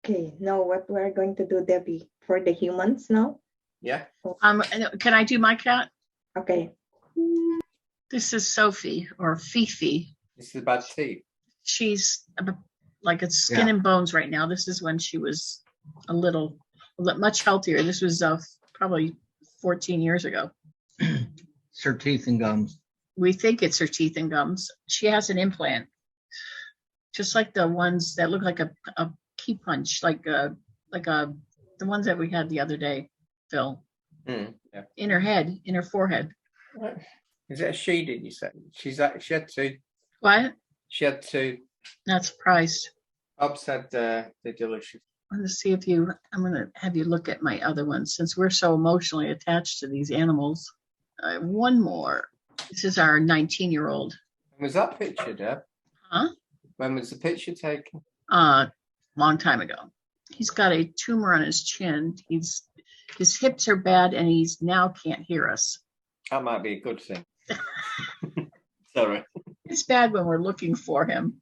Okay, now what we're going to do, Debbie, for the humans now? Yeah. Can I do my cat? Okay. This is Sophie or Fifi. This is bad tea. She's like it's skin and bones right now. This is when she was much healthier. This was probably 14 years ago. It's her teeth and gums. We think it's her teeth and gums. She has an implant, just like the ones that look like a key punch, like the ones that we had the other day, Phil. Yeah. In her head, in her forehead. Is it a she? Did you say she had two? What? She had two. Not surprised. Bob said they're delicious. I'm going to see if I'm going to have you look at my other ones since we're so emotionally attached to these animals. One more. This is our 19-year-old. When was that picture, Deb? Huh? When was the picture taken? Long time ago. He's got a tumor on his chin. His hips are bad and he's now can't hear us. That might be a good thing. Sorry. It's bad when we're looking for him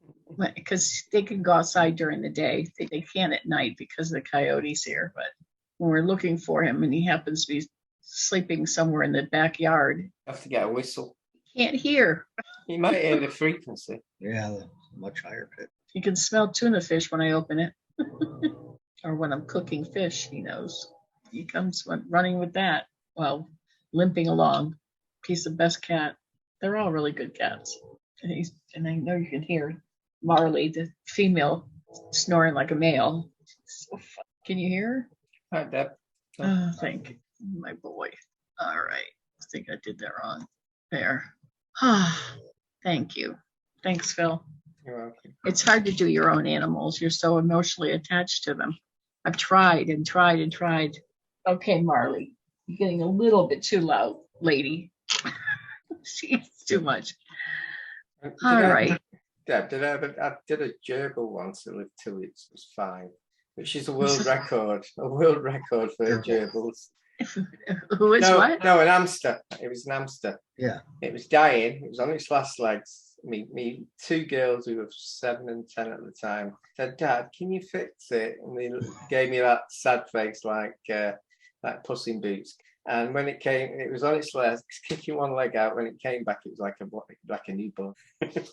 because they can go outside during the day. They can't at night because of the coyotes here. But when we're looking for him and he happens to be sleeping somewhere in the backyard, Have to get a whistle. Can't hear. You might hear the frequency. Yeah, the much higher pitch. You can smell tuna fish when I open it. Or when I'm cooking fish, he knows. He comes running with that. Well, limping along. He's the best cat. They're all really good cats. And I know you can hear Marley, the female, snoring like a male. So fun. Can you hear her? Hi, Deb. Oh, thank you, my boy. All right. I think I did that wrong. There. Thank you. Thanks, Phil. You're welcome. It's hard to do your own animals. You're so emotionally attached to them. I've tried and tried and tried. Okay, Marley. You're getting a little bit too loud, lady. She's too much. All right. Deb, I did a gerbil once that lived till it was 5, which is a world record for gerbils. Who is No, what? no, an hamster. It was an hamster. Yeah. It was dying. It was on its last legs. Me, 2 girls who were 7 and 10 at the time said, "Dad, can you fix it?" And they gave me that sad face like Puss in Boots. And when it came, it was on its legs, kicking one leg out. When it came back, it was like a newborn.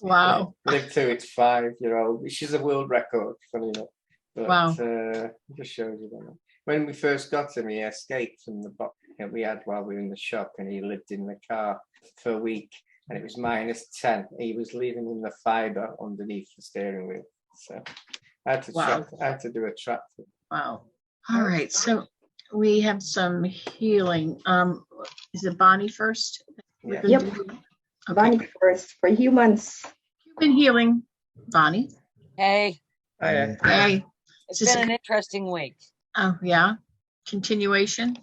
Wow. Lived to its 5-year-old, which is a world record, funny enough. But, Wow. Just shows you that. When we first got him, he escaped from the box that we had while we were in the shop, and he lived in the car for a week, and it was -10. He was living in the fibre underneath the steering wheel. So I had to do a trap. Wow. All right. So we have some healing. Is it Bonnie first? Yeah. Yep. Okay. Bonnie first for humans. Human healing. Bonnie. Hey, Hey. it's Is this been an interesting week. Oh, yeah. Continuation.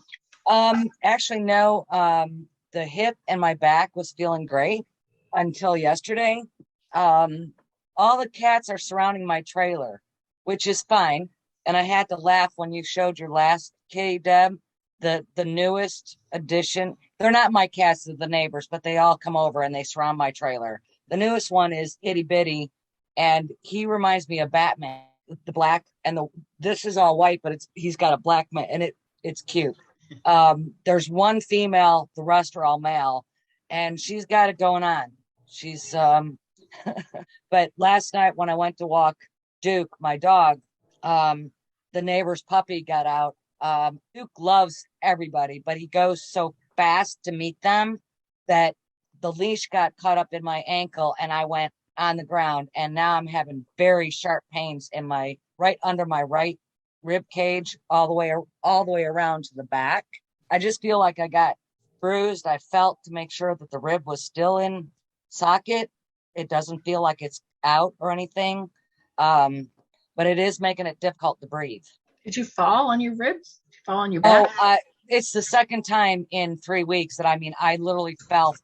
Actually, no. The hip and my back was feeling great until yesterday. All the cats are surrounding my trailer, which is fine. And I had to laugh when you showed your last kitty, Deb, the newest addition. They're not my cats, they're the neighbors, but they all come over and they surround my trailer. The newest one is Itty Bitty, and he reminds me of Batman, the black, and this is all white, but he's got a black man, and it's cute. There's one female, the rest are all male, and she's got it going on. She's but last night when I went to walk Duke, my dog, the neighbor's puppy got out. Duke loves everybody, but he goes so fast to meet them that the leash got caught up in my ankle, and I went on the ground, and now I'm having very sharp pains in my right under my right rib cage, all the way around to the back. I just feel like I got bruised. I felt to make sure that the rib was still in socket. It doesn't feel like it's out or anything, but it is making it difficult to breathe. Did you fall on your ribs? Did you fall on your back? Oh, it's the second time in 3 weeks that I literally fell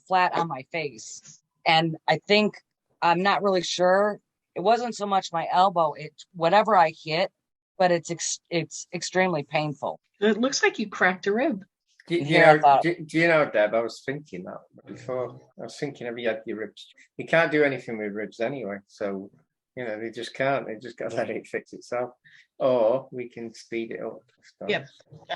flat on my face, and I think I'm not really sure. It wasn't so much my elbow; it's whatever I hit, but it's extremely painful. It looks like you cracked a rib. Do you know, Deb, I was thinking that before. I was thinking if you had your ribs, you can't do anything with ribs anyway. So, they just can't. They just got to let it fix itself. Or we can speed it up. Yep.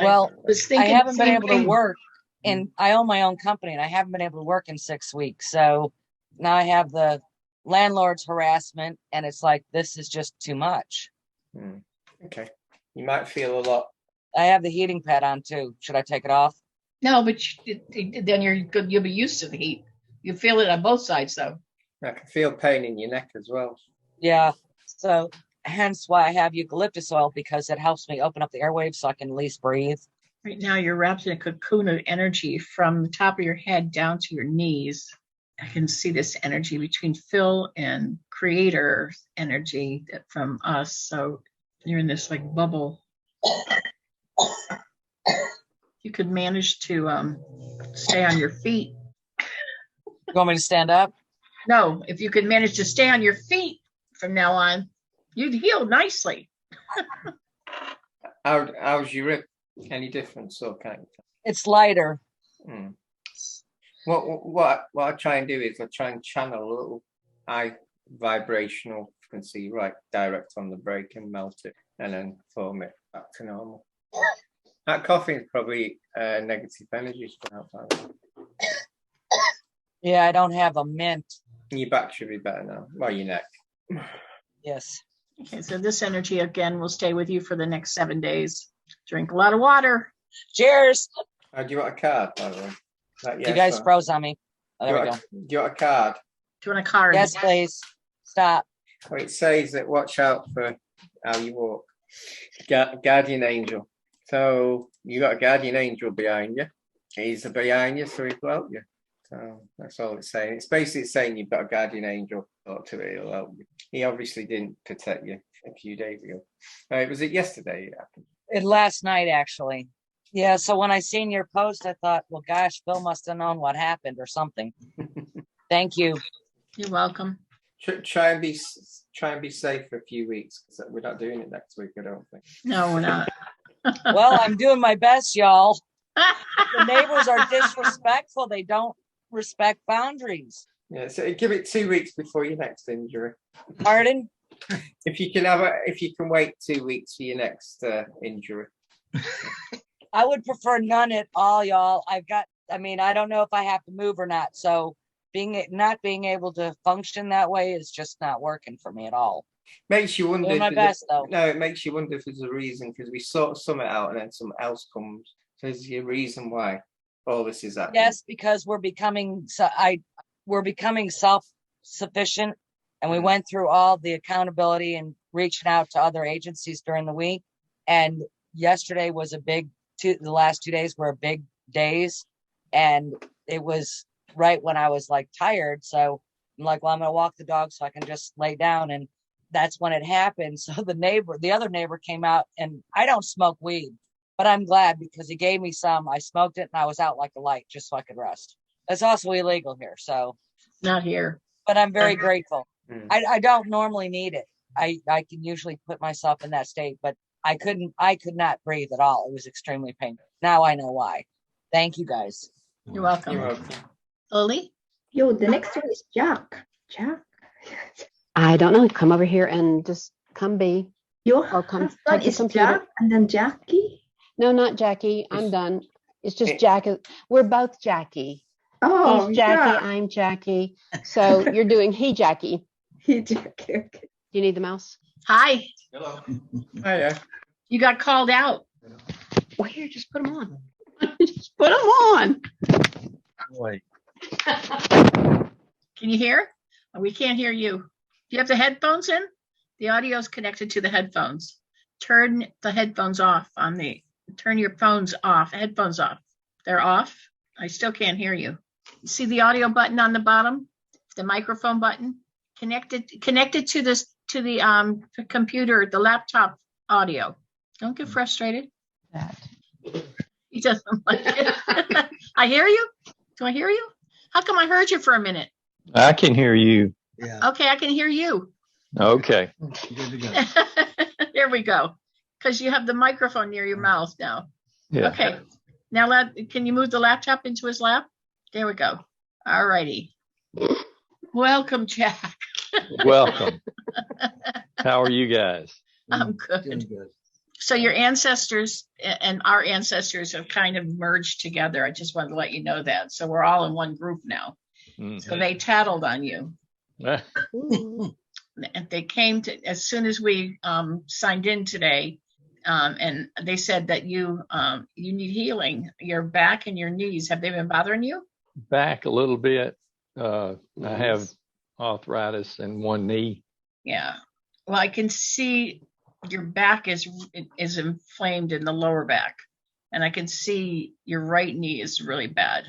Well, I haven't been able to work. work, and I own my own company, and I haven't been able to work in 6 weeks. So now I have the landlord's harassment, and it's like, this is just too much. Okay. You might feel a lot. I have the heating pad on too. Should I take it off? No, but then you're good. You'll be used to the heat. You feel it on both sides, though. I can feel pain in your neck as well. Yeah. So hence why I have eucalyptus oil, because it helps me open up the airwaves so I can at least breathe. Right now, you're wrapped in a cocoon of energy from the top of your head down to your knees. I can see this energy between Phil and Creator energy from us. So you're in this like bubble. You could manage to stay on your feet. You want me to stand up? No, if you could manage to stay on your feet from now on, you'd heal nicely. How's your rib? Any difference or kind of? It's lighter. What I try and do is I try and channel a little high vibrational frequency right direct on the break and melt it, and then form it back to normal. That coughing is probably negative energy. Yeah, I don't have a mint. Your back should be better now. Well, your neck. Yes. Okay, so this energy again will stay with you for the next 7 days. Drink a lot of water. Cheers. Do you want a card, by the way? You guys froze on me. Oh, there we go. Do you want a card? Do you want a card? Yes, please. Stop. Well, it says that watch out for how you walk. Guardian angel. So you got a guardian angel behind you. He's behind you, so he will help you. So that's all it's saying. It's basically saying you've got a guardian angel. Talk to it, he'll help you. He obviously didn't protect you a few days ago. Was it yesterday it happened? Last night, actually. Yeah, so when I seen your post, I thought, well, gosh, Phil must have known what happened or something. Thank you. You're welcome. Try and be safe for a few weeks, because we're not doing it next week, I don't think. No, we're not. Well, I'm doing my best, y'all. The neighbors are disrespectful. They don't respect boundaries. Yeah, so give it 2 weeks before your next injury. Pardon? If you can wait 2 weeks for your next injury. I would prefer none at all, y'all. I don't know if I have to move or not. So not being able to function that way is just not working for me at all. Makes you wonder. Doing my best, though. No, it makes you wonder if there's a reason, because we sort something out and then something else comes. So is there a reason why all this is happening? Yes, because we're becoming self-sufficient, and we went through all the accountability and reaching out to other agencies during the week. And yesterday was the last 2 days were big days, and it was right when I was like tired. So I'm like, well, I'm gonna walk the dog so I can just lay down, and that's when it happened. So the other neighbor came out, and I don't smoke weed, but I'm glad because he gave me some. I smoked it and I was out like a light just so I could rest. That's also illegal here, so Not here. but I'm very grateful. Mm. I don't normally need it. I can usually put myself in that state, but I could not breathe at all. It was extremely painful. Now I know why. Thank you guys. You're welcome. You're welcome. Lily? Yo, the next one is Jack. Jack? I don't know. Come over here and just come be. Your Or come husband take the is computer. Jack and then Jackie? No, not Jackie. I'm done. It's just Jack. We're both Jackie. Oh, He's Jackie. yeah. I'm Jackie. So you're doing he Jackie. He Jackie. Okay. Do you need the mouse? Hi. Hello. Hiya. You got called out. Well, here, just put them on. Just put them on. Wait. Can you hear? We can't hear you. Do you have the headphones in? The audio is connected to the headphones. Turn the headphones off turn your phones off, headphones off. They're off. I still can't hear you. You see the audio button on the bottom? The microphone button? Connected to the computer, the laptop audio. Don't get frustrated. That. He doesn't like it. I hear you. Do I hear you? How come I heard you for a minute? I can hear you. Yeah. Okay, I can hear you. Okay. Good to go. There we go. Because you have the microphone near your mouth now. Yeah. Okay. Now, can you move the laptop into his lap? There we go. All righty. Welcome, Jack. Welcome. How are you guys? I'm Doing good. good. So your ancestors and our ancestors have kind of merged together. I just wanted to let you know that. So we're all in one group now. Mm. So they tattled on you. And they came to, as soon as we signed in today, and they said that you need healing. Your back and your knees, have they been bothering you? Back a little bit. I have arthritis in one knee. Yeah. Well, I can see your back is inflamed in the lower back, and I can see your right knee is really bad.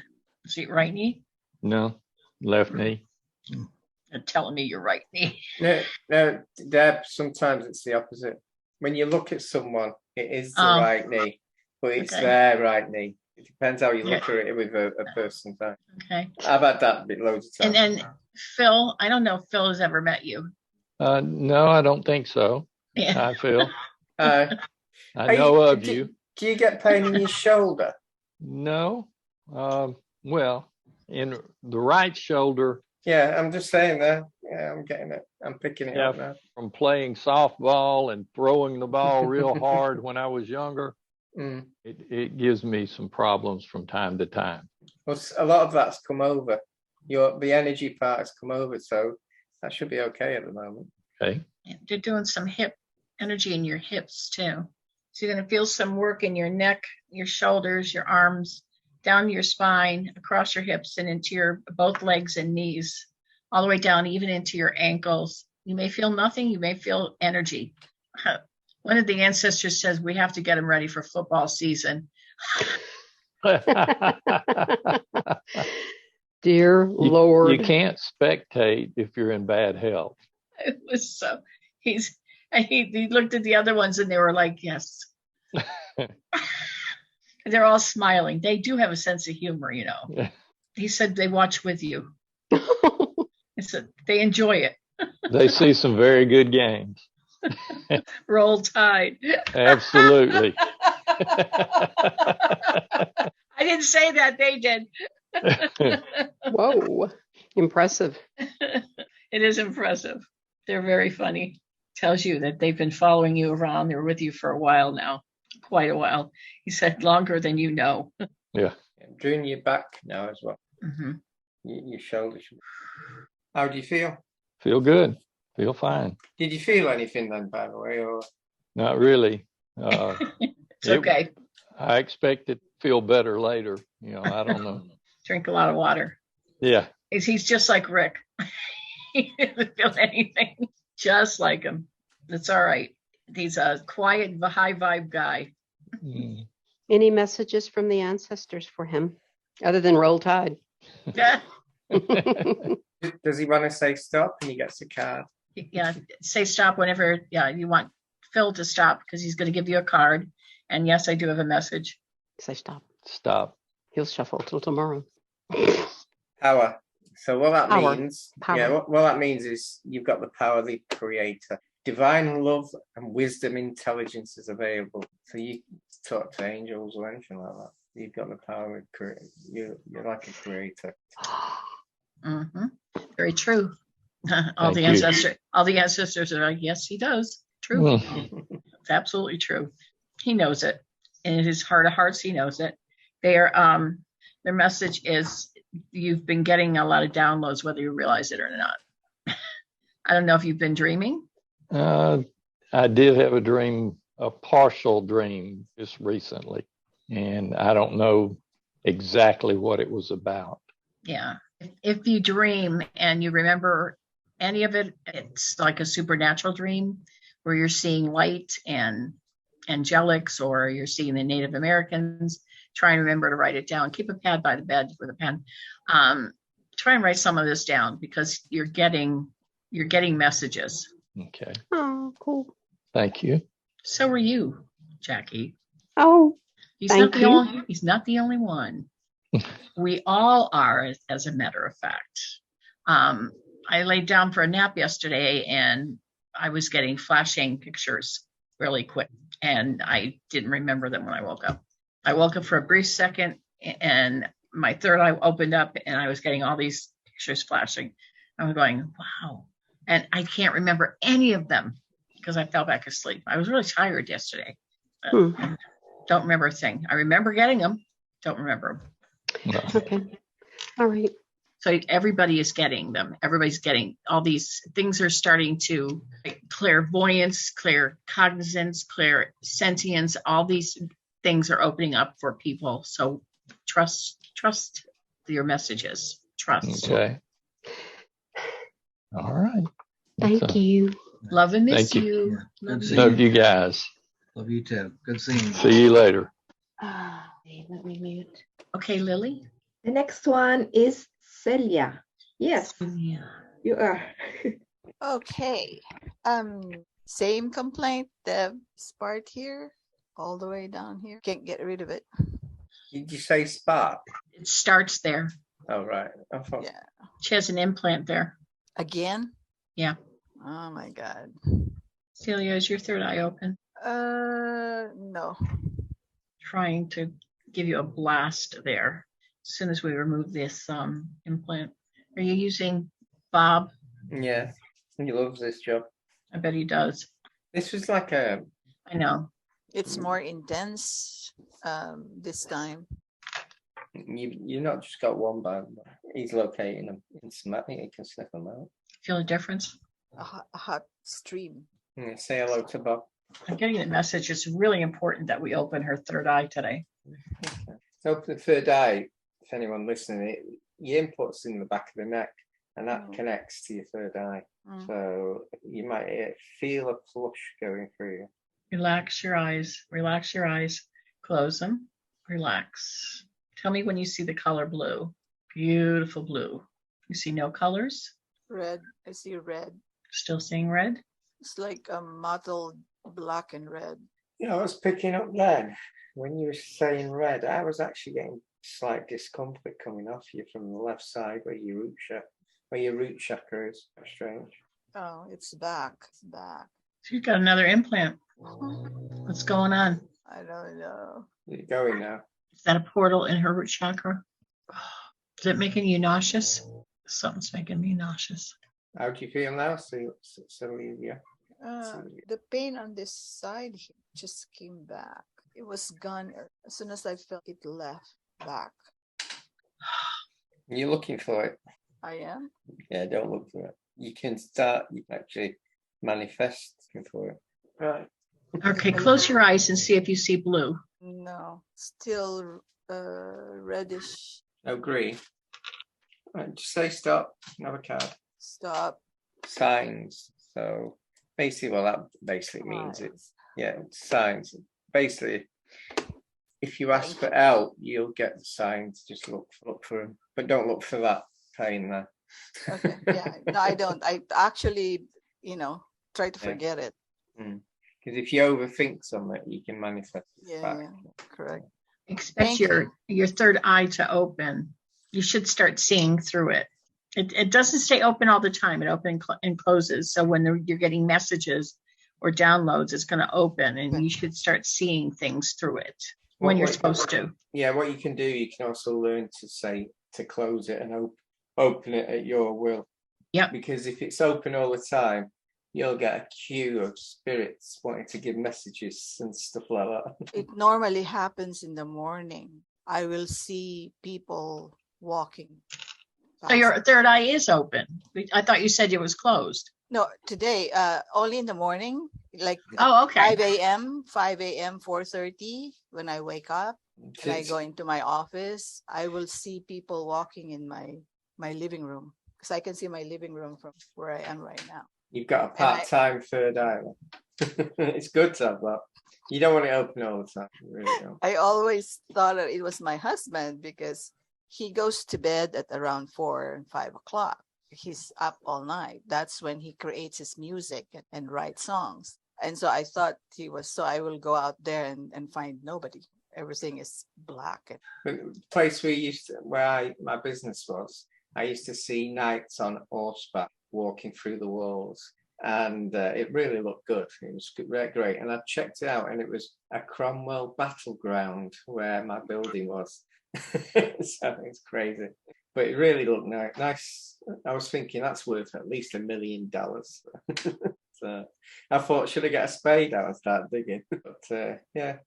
See, right knee? No, left knee. They're telling me your right knee. No, Deb, sometimes it's the opposite. When you look at someone, it is the right knee, but it's Okay. their right knee. It depends how you look at it with a person. Okay. I've had that bit loads of times. And then Phil, I don't know if Phil has ever met you. No, I don't think so. Yeah. I feel. Are I know of do, you. Do you get pain in your shoulder? No. Well, in the right shoulder, Yeah, I'm just saying that. Yeah, I'm getting it. I'm picking it Yeah. up now. from playing softball and throwing the ball real hard when I was younger, Mm. it gives me some problems from time to time. Well, a lot of that's come over. The energy part has come over, so that should be okay at the moment. Okay. They're doing some hip energy in your hips too. So you're going to feel some work in your neck, your shoulders, your arms, down your spine, across your hips, and into your both legs and knees, all the way down, even into your ankles. You may feel nothing. You may feel energy. One of the ancestors says we have to get them ready for football season. Dear Lord. You can't spectate if you're in bad health. It was so. He looked at the other ones and they were like, yes. They're all smiling. They do have a sense of humor, Yeah. He said they watch with you. I said they enjoy it. They see some very good games. Roll Tide. Absolutely. I didn't say that. They did. Whoa, impressive. It is impressive. They're very funny. Tells you that they've been following you around. They're with you for a while now, quite a while. He said longer than you know. Yeah. Doing your back now as well. Mm-hmm. Your shoulders. How do you feel? Feel good. Feel fine. Did you feel anything then, by the way, or Not really. It's okay. I expect it to feel better later. I don't know. Drink a lot of water. Yeah. He's just like Rick. He doesn't feel anything. Just like him. That's all right. He's a quiet, high vibe guy. Mm. Any messages from the ancestors for him other than roll tide? does he want to say stop and he gets a card? Yeah, say stop whenever you want Phil to stop because he's going to give you a card. And yes, I do have a message. Say stop. Stop. He'll shuffle till tomorrow. Power. So what that Power. means, Power. yeah, what that means is you've got the power of the creator. Divine love and wisdom intelligence is available. So you talk to angels or anything like that. You've got the power of you're like a creator. Mm-hmm. Very true. Thank you. All the ancestors are like, yes, he does. True. It's absolutely true. He knows it. In his heart of hearts, he knows it. Their message is you've been getting a lot of downloads, whether you realize it or not. I don't know if you've been dreaming. I did have a partial dream just recently, and I don't know exactly what it was about. Yeah. If you dream and you remember any of it, it's like a supernatural dream where you're seeing light and angelics, or you're seeing the Native Americans. Try and remember to write it down. Keep a pad by the bed with a pen. Try and write some of this down because you're getting messages. Okay. Oh, cool. Thank you. So are you, Jackie. Oh, He's thank you. He's not the only one. We all are, as a matter of fact. I laid down for a nap yesterday and I was getting flashing pictures really quick, and I didn't remember them when I woke up. I woke up for a brief second and my third eye opened up and I was getting all these pictures flashing. I was going, wow. And I can't remember any of them because I fell back asleep. I was really tired yesterday. Don't remember a thing. I remember getting them. Don't remember them. No. Okay. All right. So everybody is getting them. Everybody's getting all these things are starting to clairvoyance, claircognizance, clairsentience. All these things are opening up for people. So trust your messages. Trust. Okay. All right. Thank you. Love and miss Thank you. Love you guys. Love you too. Good seeing you. See you later. Let me mute. Okay, Lily. The next one is Celia. Yes, Yeah. you are. Okay. Same complaint, the part here, all the way down here. Can't get rid of it. Did you say spark? It starts there. Oh, right. I thought, Yeah. She has an implant there. Again? Yeah. Oh my God. Celia, is your third eye open? No. Trying to give you a blast there as soon as we remove this implant. Are you using Bob? yeah. He loves this job. I bet he does. This was like a, I know. It's more intense this time. you not just got one bag, but he's locating them. I think he can sniff them out. Feel a difference? A hot stream. Yeah, say hello to Bob. I'm getting the message. It's really important that we open her third eye today. So for the third eye, if anyone listening, your input's in the back of the neck, and that connects to your third eye. So you might feel a flush going through you. Relax your eyes. Relax your eyes. Close them. Relax. Tell me when you see the color blue. Beautiful blue. You see no colors? Red. I see red. Still seeing red? It's like a mottled black and red. I was picking up then when you were saying red, I was actually getting slight discomfort coming off you from the left side where your root chakra is. Strange. Oh, it's back. It's back. She's got another implant. Mhm. What's going on? I don't know. You're going now. Is that a portal in her root chakra? Is it making you nauseous? Something's making me nauseous. How do you feel now, Sylvia? The pain on this side here just came back. It was gone as soon as I felt it left back. You're looking for it. I am. Yeah, don't look for it. You can actually manifest looking for it. Right. Okay, close your eyes and see if you see blue. No, still reddish. Oh, green. Right, just say stop. Another card. Stop. Signs. So basically, well, that basically means it's signs. Basically, if you ask for help, you'll get the signs. Just look for them, but don't look for that pain there. Okay. Yeah. No, I don't. I actually, try to forget it. Because if you overthink something, you can manifest it back. Yeah. Correct. Expect your third eye to open. You should start seeing through it. It doesn't stay open all the time. It opens and closes. So when you're getting messages or downloads, it's going to open, and you should start seeing things through it when you're supposed to. Yeah, what you can do, you can also learn to close it and open it at your will. Yeah. Because if it's open all the time, you'll get a queue of spirits wanting to give messages and stuff like that. It normally happens in the morning. I will see people walking. So your third eye is open. I thought you said it was closed. No, today, only in the morning, like okay. 5 a.m., 4:30, when I wake up and I go into my office, I will see people walking in my living room, because I can see my living room from where I am right now. You've got a part-time third eye. It's good to have that. You don't want it open all the time. You really don't. I always thought that it was my husband, because he goes to bed at around 4 and 5 o'clock. He's up all night. That's when he creates his music and writes songs. And so I thought he was, so I will go out there and find nobody. Everything is black. The place where my business was, I used to see knights on horseback walking through the walls. And it really looked good. It was great. And I checked it out, and it was a Cromwell battleground where my building was. So it's crazy. But it really looked nice. I was thinking that's worth at least $1 million. So I thought, should I get a spade out and start digging? But yeah.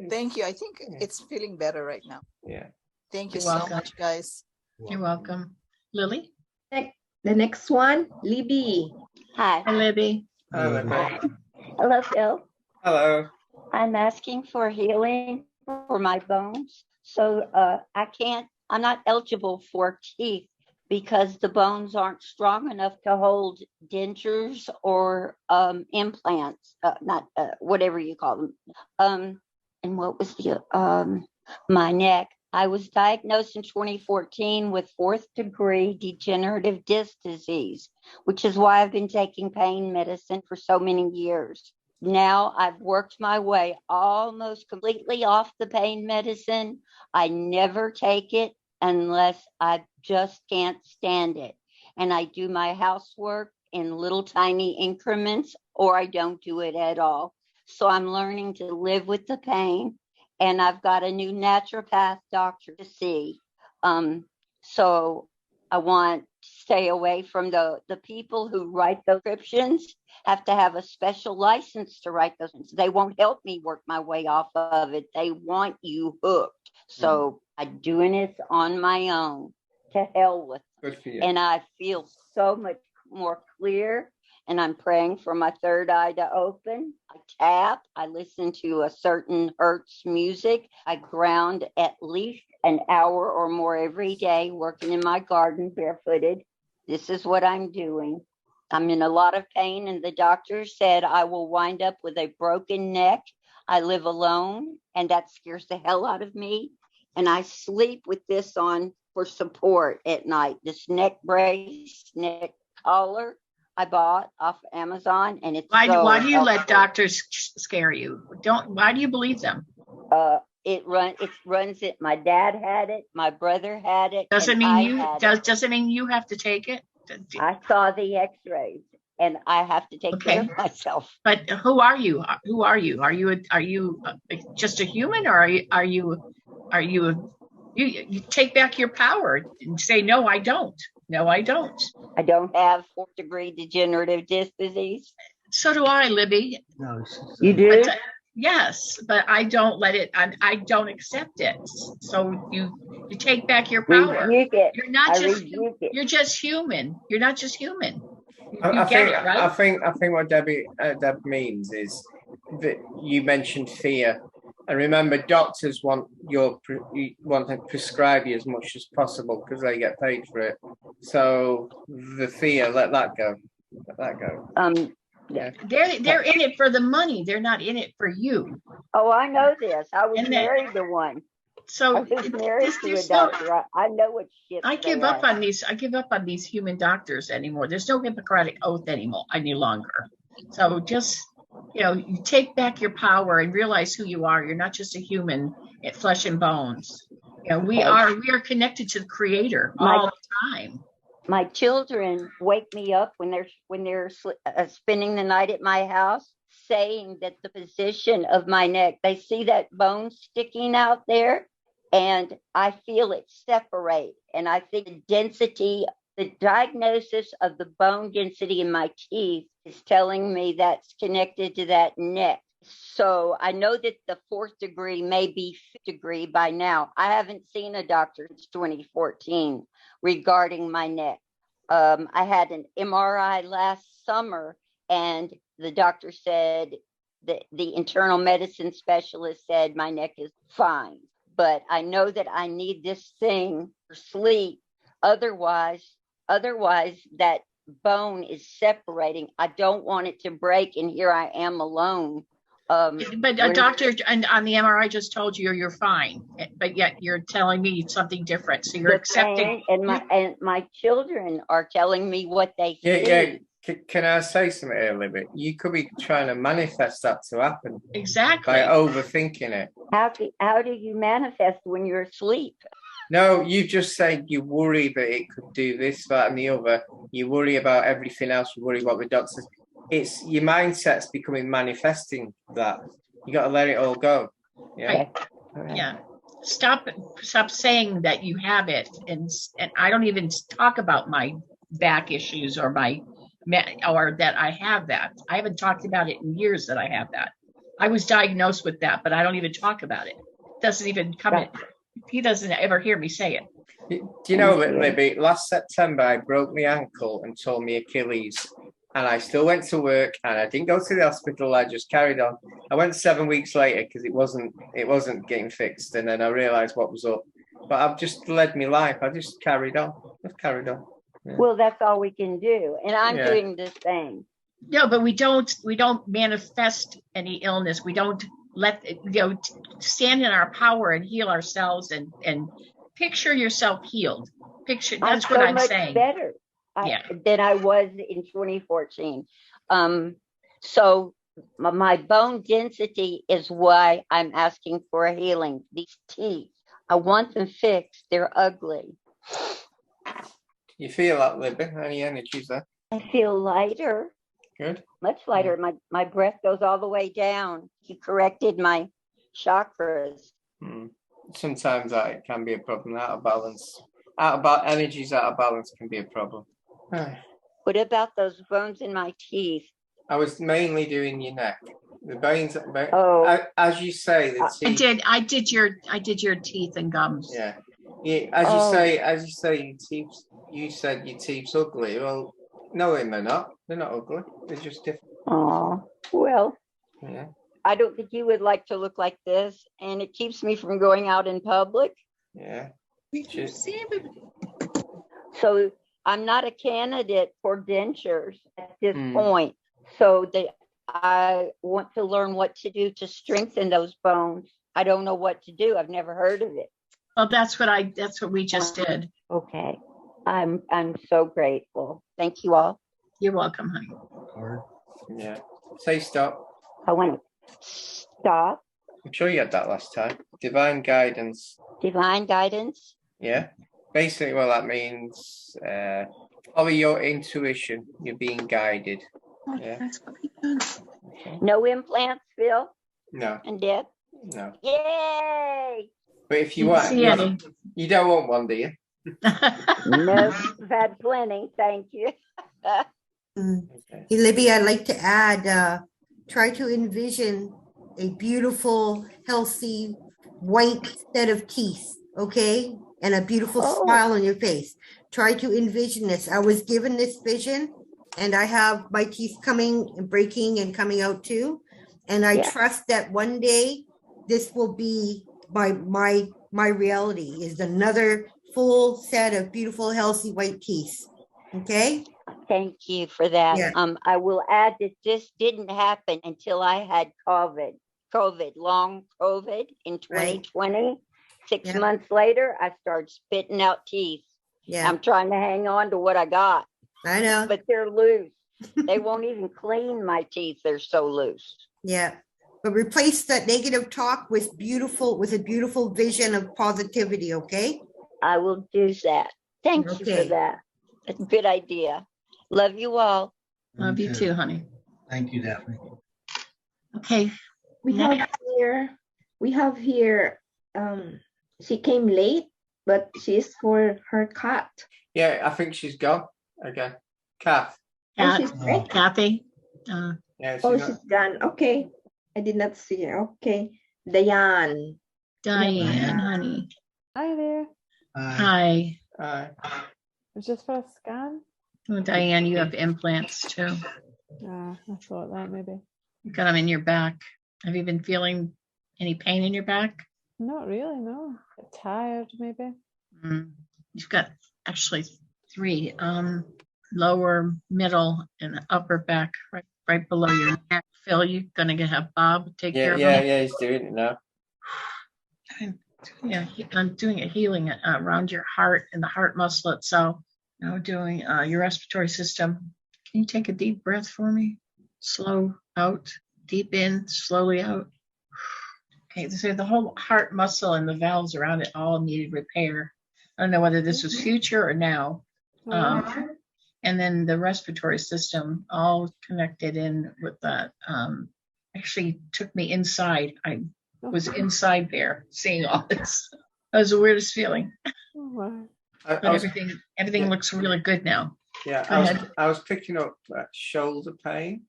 Thank you. I think it's feeling better right now. Yeah. Thank you You're so welcome. much, guys. You're welcome. Lily? The next one, Libby. Hi. Hi, Libby. Hello, Libby. Hello, Phil. Hello. I'm asking for healing for my bones. So I'm not eligible for teeth because the bones aren't strong enough to hold dentures or implants, whatever you call them. And what was my neck? I was diagnosed in 2014 with 4th degree degenerative disc disease, which is why I've been taking pain medicine for so many years. Now I've worked my way almost completely off the pain medicine. I never take it unless I just can't stand it. And I do my housework in little tiny increments, or I don't do it at all. So I'm learning to live with the pain. And I've got a new naturopath doctor to see. So I want to stay away from the people who write those prescriptions. Have to have a special license to write those. They won't help me work my way off of it. They want you hooked. So I'm doing this on my own. To hell with it. Good for you. And I feel so much more clear. And I'm praying for my third eye to open. I tap. I listen to a certain Hertz music. I ground at least an hour or more every day, working in my garden barefooted. This is what I'm doing. I'm in a lot of pain, and the doctor said I will wind up with a broken neck. I live alone, and that scares the hell out of me. And I sleep with this on for support at night. This neck brace, neck collar. I bought off Amazon, and it's Why do you let helpful. doctors scare you? Why do you believe them? It runs it. My dad had it. My brother had it. Doesn't and mean I you had doesn't mean you have to take it. I saw the X-rays, and I have to take care of myself. But who are you? Who are you? Are you just a human, or are you you take back your power and say, no, I don't. No, I don't. I don't have 4th-degree degenerative disc disease. So do I, Libby. No, You do? But, yes, but I don't let it. I don't accept it. So you take back your power. Rebuke it. You're not just. rebuke it. You're just human. You're not just human. I get think it, right? I think what Deb means is that you mentioned fear, and remember, doctors want to prescribe you as much as possible because they get paid for it. So the fear, let that go. Let that go. Yeah. They're in it for the money. They're not in it for you. Oh, I know this. I was married to one. So I was married to a doctor. I know what shit. I give up on these. I give up on these human doctors anymore. There's no Hippocratic oath anymore any longer. So just you take back your power and realize who you are. You're not just a human, flesh and bones. We are connected to the Creator all the time. My children wake me up when they're spending the night at my house, saying that the position of my neck, they see that bone sticking out there, and I feel it separate. And I think the diagnosis of the bone density in my teeth is telling me that's connected to that neck. So I know that the 4th degree may be 5th degree by now. I haven't seen a doctor since 2014 regarding my neck. I had an MRI last summer, and the doctor said that the internal medicine specialist said my neck is fine. But I know that I need this thing for sleep. Otherwise that bone is separating. I don't want it to break, and here I am alone. But a doctor on the MRI just told you you're fine, but yet you're telling me something different. So you're accepting. And my children are telling me what they see. Yeah. Can I say something here, Libby? You could be trying to manifest that to happen. Exactly. By overthinking it. How do you manifest when you're asleep? No, you just say you worry that it could do this, that, and the other. You worry about everything else. You worry about the doctors. It's your mindset's becoming manifesting that. You got to let it all go. Yeah. Right. Yeah. Stop saying that you have it, and I don't even talk about my back issues or that I have that. I haven't talked about it in years that I have that. I was diagnosed with that, but I don't even talk about it. It doesn't even come in. He doesn't ever hear me say it. Do you know that, Libby, last September I broke my ankle and tore my Achilles, and I still went to work, and I didn't go to the hospital. I just carried on. I went 7 weeks later because it wasn't getting fixed, and then I realized what was up. But I've just led my life. I just carried on. Yeah. Well, that's all we can do, and I'm doing the same. No, but we don't manifest any illness. We don't stand in our power and heal ourselves and picture yourself healed. That's what I'm saying. Better than I was in 2014. So my bone density is why I'm asking for a healing. These teeth, I want them fixed. They're ugly. You feel that, Libby? Any energies there? I feel lighter. Good. Much lighter. My breath goes all the way down. He corrected my chakras. Sometimes that can be a problem. Out of balance. Energies out of balance can be a problem. What about those bones in my teeth? I was mainly doing your neck. The bones. As you say, the teeth. I did your teeth and gums. Yeah. As you say, your teeth. You said your teeth's ugly. Well, no, they're not. They're not ugly. They're just different. Oh, well. Yeah. I don't think you would like to look like this, and it keeps me from going out in public. Yeah. So I'm not a candidate for dentures at this point. So I want to learn what to do to strengthen those bones. I don't know what to do. I've never heard of it. Well, that's what we just did. Okay. I'm so grateful. Thank you all. You're welcome, honey. Card. Yeah. Say stop. I want to stop. I'm sure you had that last time. Divine guidance. Divine guidance. Yeah. Basically, what that means, follow your intuition. You're being guided. Yeah. That's pretty good. Okay. No implants, Phil No, and Deb. no. Yay! But if you Didn't want, see any. you don't want one, do you? Nope, I've had plenty. Thank you. Okay. Hey, Libby, I'd like to add, try to envision a beautiful, healthy, white set of teeth, okay? And a beautiful Oh. smile on your face. Try to envision this. I was given this vision and I have my teeth coming and breaking and coming out too. And I Yeah. trust that one day this will be my reality is another full set of beautiful, healthy white teeth. Okay? Thank you for that. Yeah. I will add that this didn't happen until I had long COVID in 2020. 6 Yeah. months later, I started spitting out teeth. Yeah, I'm trying to hang on to what I got, I know. but they're loose. They won't even clean my teeth. They're so loose. Yeah. But replace that negative talk with a beautiful vision of positivity, okay? I will do that. Thank you for Okay. that. That's a good idea. Love you all. Love you too, honey. Thank you, Daphne. Okay. We have here, she came late, but she's for her cat. Yeah, I think she's gone again. Kath. Oh, Kat, she's great. Kathy. Yeah, she's Oh, not. she's gone. Okay. I did not see her. Okay. Diane. Diane, honey. Hi there. Hi. It's just for a scan. Oh, Diane, you have implants too. I thought that maybe. You got them in your back. Have you been feeling any pain in your back? Not really, no. Bit tired maybe. You've got actually 3, lower, middle, and upper back, right below your neck. Phil, you're gonna have Bob take care of them. Yeah, he's doing it now. I'm doing a healing around your heart and the heart muscle itself. Now doing your respiratory system. Can you take a deep breath for me? Slow out, deep in, slowly out. Okay, so the whole heart muscle and the valves around it all needed repair. I don't know whether this was future or now. And then the respiratory system all connected in with that. Actually took me inside. I was inside there seeing all this. That was the weirdest feeling. Oh, wow. But everything looks really good now. Yeah, Go ahead. I was picking up shoulder pain,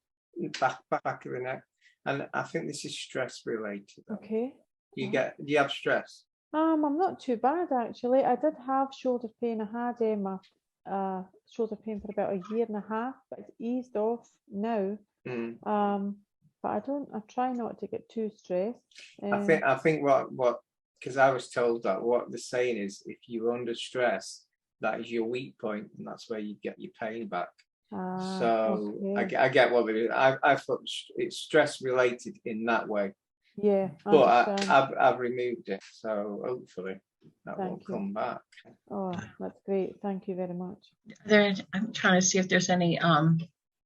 back of the neck, and I think this is stress related. Okay. Do you have stress? I'm not too bad actually. I did have shoulder pain. I had my shoulder pain for about 1.5 years, but it's eased off now. But I try not to get too stressed. I think what because I was told that what they're saying is if you're under stress, that is your weak point, and that's where you get your pain back. So okay. I get what it is. I thought it's stress related in that way. Yeah, but I've removed it, so hopefully that will come back. Oh, that's great. Thank you very much. I'm trying to see if there's any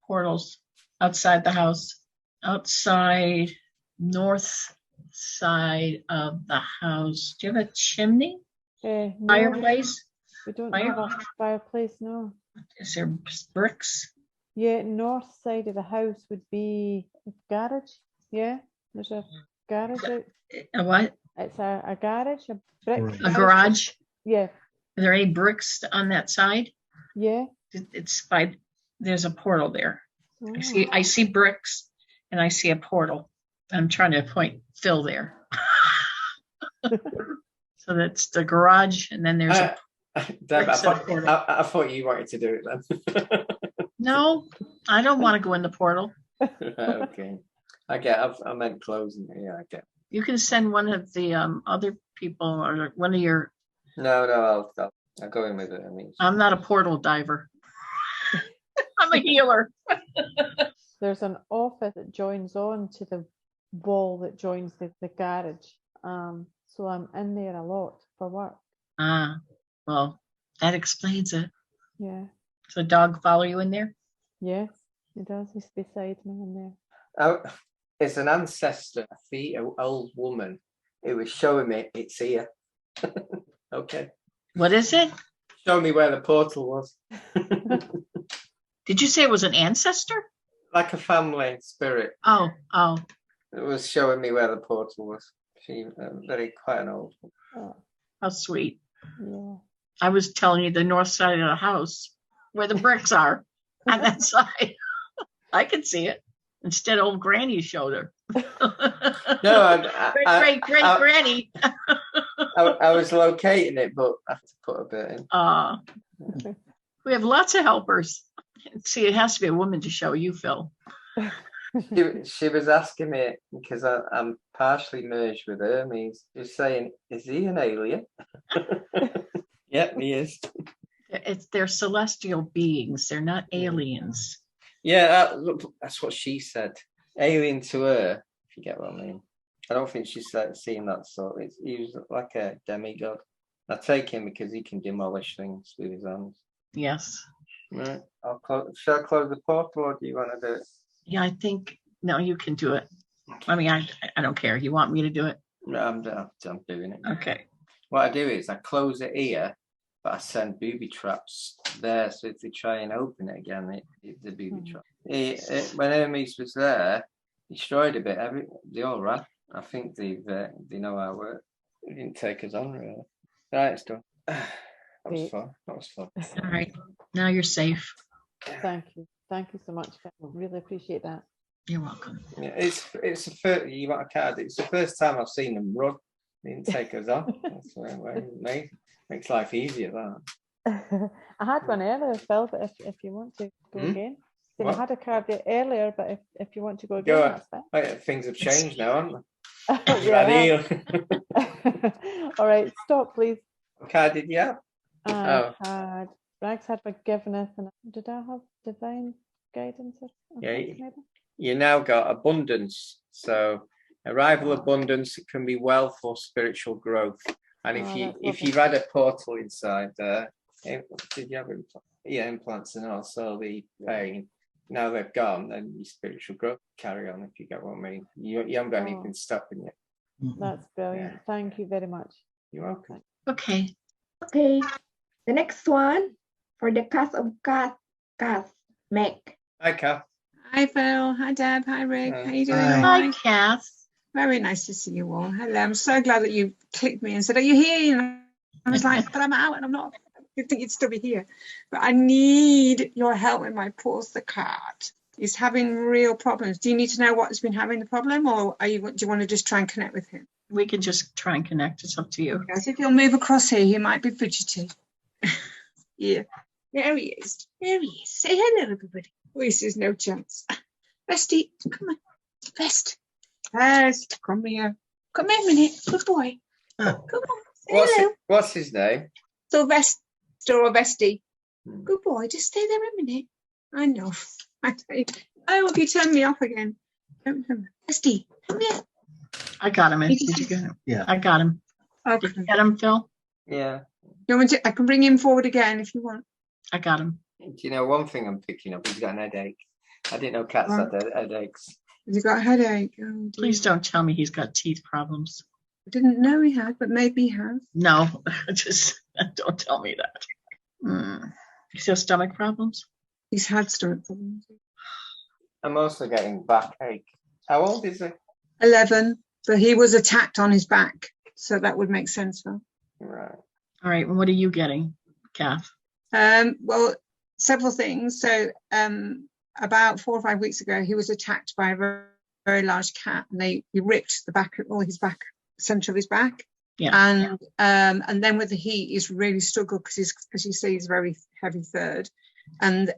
portals outside the house. Outside north side of the house. Do you have a chimney? No, Fireplace? we don't have a fireplace, no. Is there bricks? Yeah, north side of the house would be a garage. Yeah, there's a garage out. A what? It's a garage, a brick. A garage? Yeah. Are there any bricks on that side? Yeah. There's a portal there. Oh. I see bricks and I see a portal. I'm trying to point Phil there. So that's the garage, and then there's Deb, I thought you wanted to do it then. No, I don't want to go in the portal. Okay. I meant closing it. Yeah, I get. You can send one of the other people or one of your. No, I'll go in with it. I mean, I'm not a portal diver. I'm a healer. There's an office that joins on to the wall that joins the garage. So I'm in there a lot for work. Well, that explains it. Yeah. So dog follow you in there? Yes, he does. He's beside me in there. Oh, it's an ancestor, an old woman, who was showing me it's here. Okay. What is it? Show me where the portal was. Did you say it was an ancestor? Like a family spirit. Oh. It was showing me where the portal was. She quite an old one. Oh, How sweet. yeah. I was telling you the north side of the house where the bricks are on that side. I could see it. Instead, old Granny showed her. No, great Granny. I was locating it, but I have to put a bit in. We have lots of helpers. See, it has to be a woman to show you, Phil. She was asking me, because I'm partially merged with Hermes, she's saying, is he an alien? Yep, he is. They're celestial beings. They're not aliens. Yeah, that's what she said. Alien to her, if you get what I mean. I don't think she's seen that sort. He was like a demigod. I take him because he can demolish things with his hands. Yes. Right. Shall I close the portal, or do you want to do it? Yeah, I think, no, you can do it. I mean, I don't care. You want me to do it? No, I'm doing it. Okay. What I do is I close it here, but I send booby traps there. So if they try and open it again, the booby trap. When Hermes was there, he destroyed a bit. They all ran. I think they know our work. They didn't take us on, really. Right, it's done. That was fun. All right. Now you're safe. Thank you. Thank you so much. I really appreciate that. You're welcome. Yeah, it's the first. You want a card? It's the first time I've seen them run. They didn't take us on. That's amazing. Makes life easier. That. I had one earlier, Phil, but if you want to go again. So I had a card there earlier, but if you want to go again, that's fine. Right, things have changed now, haven't Yeah. All right, stop, please. What card did you have? Rags had forgiveness, and did I have divine guidance? You now got abundance. So arrival abundance, it can be wealth or spiritual growth. And if you've had a portal inside there, did you have implants? Yeah, implants and also the pain. Now they've gone, and your spiritual growth carry on, if you get what I mean. You haven't got anything stopping you. That's brilliant. Yeah. Thank you very much. You're welcome. Okay. The next one for the cast of Kath, Meg. Hi, Kath. Hi, Phil. Hi, Deb. Hi, Rick. How you doing? Hi, Kath. Very nice to see you all. Hello. I'm so glad that you clicked me and said, "Are you here?" And I was like, "But I'm out, and I'm not." You'd think you'd still be here, but I need your help with my Pulsar card. He's having real problems. Do you need to know what's been having the problem, or do you want to just try and connect with him? We can just try and connect. It's up to you. Yes, if you'll move across here, he might be fidgety. Yeah, there he is. There he is. Say hello, everybody. Oh, he says no chance. Vesty, come on. Vest, come here. Come here a minute. Good boy. Come on. What's his name? Sylvester or Vesty. Good boy. Just stay there a minute. I know. I hope you turn me off again. Vesty, come here. I got him. Did you get him? Yeah. I got him. Okay. Did you get him, Phil? Yeah. I can bring him forward again if you want. I got him. Do you know one thing I'm picking up? He's got an headache. I didn't know cats had headaches. Has he got a headache? Oh, please don't tell me he's got teeth problems. I didn't know he had, but maybe he has. No, just don't tell me that. He's got stomach problems? He's had stomach problems. I'm also getting backache. How old is he? 11, but he was attacked on his back, so that would make sense for him. Right. All right. And what are you getting, Kath? Well, several things. So about 4 or 5 weeks ago, he was attacked by a very, very large cat, and he ripped the back, all his back, center of his back. Yeah. And then with the heat, he's really struggled because as you say, he's very heavy third. And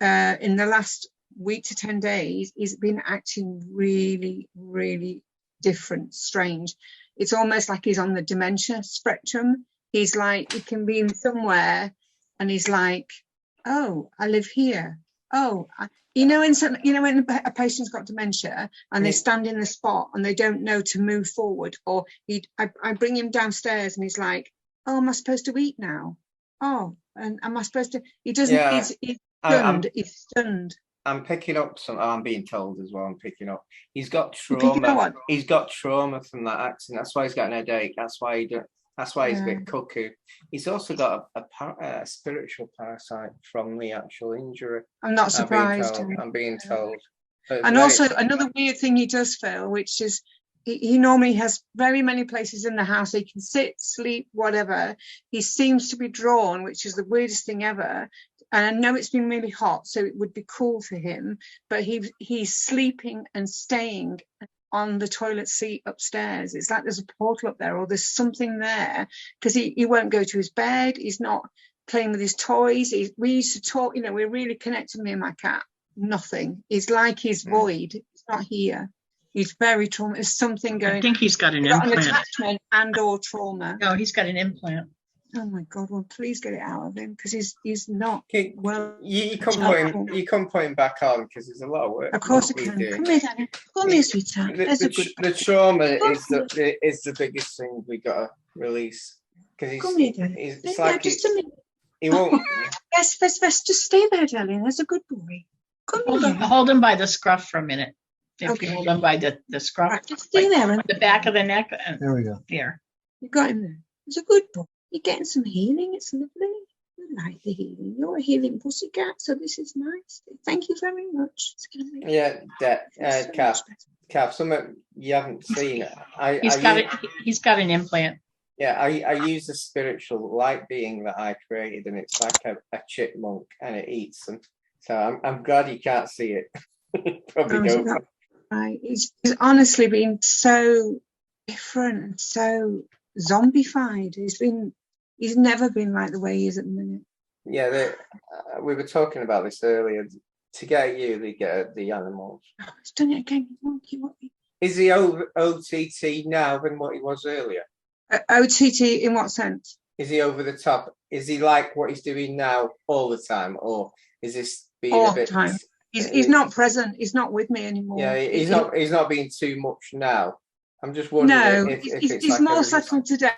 in the last week to 10 days, he's been acting really, really different, strange. It's almost like he's on the dementia spectrum. He's like, he can be in somewhere and he's like, oh, I live here. Oh, when a patient's got dementia and they stand in the spot and they don't know to move forward, or I bring him downstairs and he's like, oh, am I supposed to eat now? Oh, and am I supposed to? He doesn't. Yeah. He's stunned. He's stunned. I'm picking up some. I'm being told as well. I'm picking up. He's got You picking up trauma. what? He's got trauma from that accident. That's why he's got an headache. That's why he's a bit cuckoo. He's also got a spiritual parasite from the actual injury. I'm not surprised. I'm being told. And also another weird thing he does, Phil, which is he normally has very many places in the house he can sit, sleep, whatever. He seems to be drawn, which is the weirdest thing ever. And I know it's been really hot, so it would be cool for him, but he's sleeping and staying on the toilet seat upstairs. It's like there's a portal up there, or there's something there, because he won't go to his bed. He's not playing with his toys. We used to talk, we're really connected, me and my cat. Nothing. It's like he's void. It's not here. He's very trauma. There's something going. I think he's got an implant. An attachment and/or trauma. No, he's got an implant. Oh my God! Well, please get it out of him, because he's not well. You can put him back on, because there's a lot of work. Of course I can. Come here, Danny. Come here, sweetheart. The trauma is the biggest thing we gotta release, because it's like he won't. Yes, just stay there, darling. That's a good boy. Hold him by the scruff for a minute. If Okay. you hold him by the scruff, Right, just stay there. the back of the neck. There we go. There. You got him there. It's a good boy. You're getting some healing. It's lovely. I like the healing. You're a healing pussycat, so this is nice. Thank you very much. It's gonna make Kath, something you haven't seen. He's got an implant. Yeah, I use a spiritual light being that I created, and it's like a chipmunk, and it eats them. So I'm glad you can't see it. Probably don't. Right. He's honestly been so different, so zombified. He's never been like the way he is at the minute. Yeah, we were talking about this earlier. To get you, they get the animals. Oh, he's done it again. Is he over OTT now than what he was earlier? OTT in what sense? Is he over the top? Is he like what he's doing now all the time, or is this being All a bit? the time. He's not present. He's not with me anymore. Yeah, he's not being too much now. I'm just wondering. No, if he's it's like more settled today.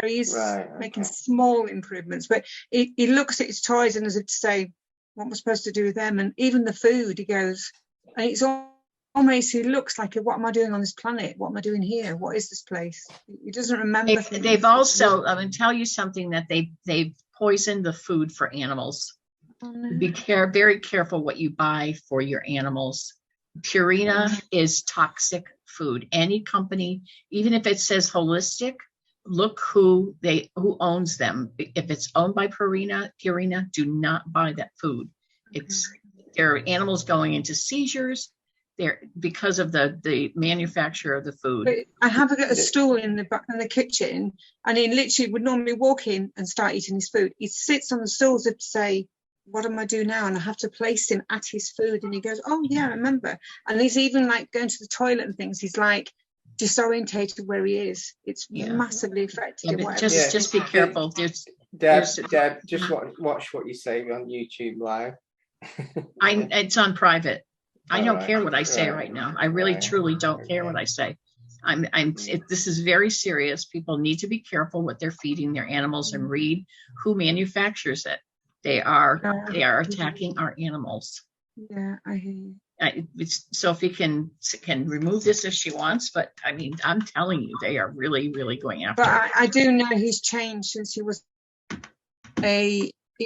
He's Right, making small improvements, but he looks at his toys and as if to say, "What am I supposed to do with them?" And even the food, he goes, and it's almost, he looks like, "What am I doing on this planet? What am I doing here? What is this place?" He doesn't remember. They've also, I'm going to tell you something, that they've poisoned the food for animals. Oh, no. Be very careful what you buy for your animals. Purina is toxic food. Any company, even if it says holistic, look who owns them. If it's owned by Purina, do not buy that food. There are animals going into seizures there because of the manufacturer of the food. But I have a stool in the kitchen, and he literally would normally walk in and start eating his food. He sits on the stool as if to say, "What am I doing now?" And I have to place him at his food, and he goes, "Oh yeah, I remember." And he's even like going to the toilet and things. He's like disorientated where he is. It's massively affected. Yeah, just be careful. Deb, just watch what you say on YouTube Live. It's on private. I don't Right, care what I say right now. I really truly don't care what I say. This is very serious. People need to be careful what they're feeding their animals and read who manufactures it. They are attacking our animals. Yeah, I hear you. Sophie can remove this if she wants, but I mean, I'm telling you, they are really, really going after But it. I do know he's changed since he was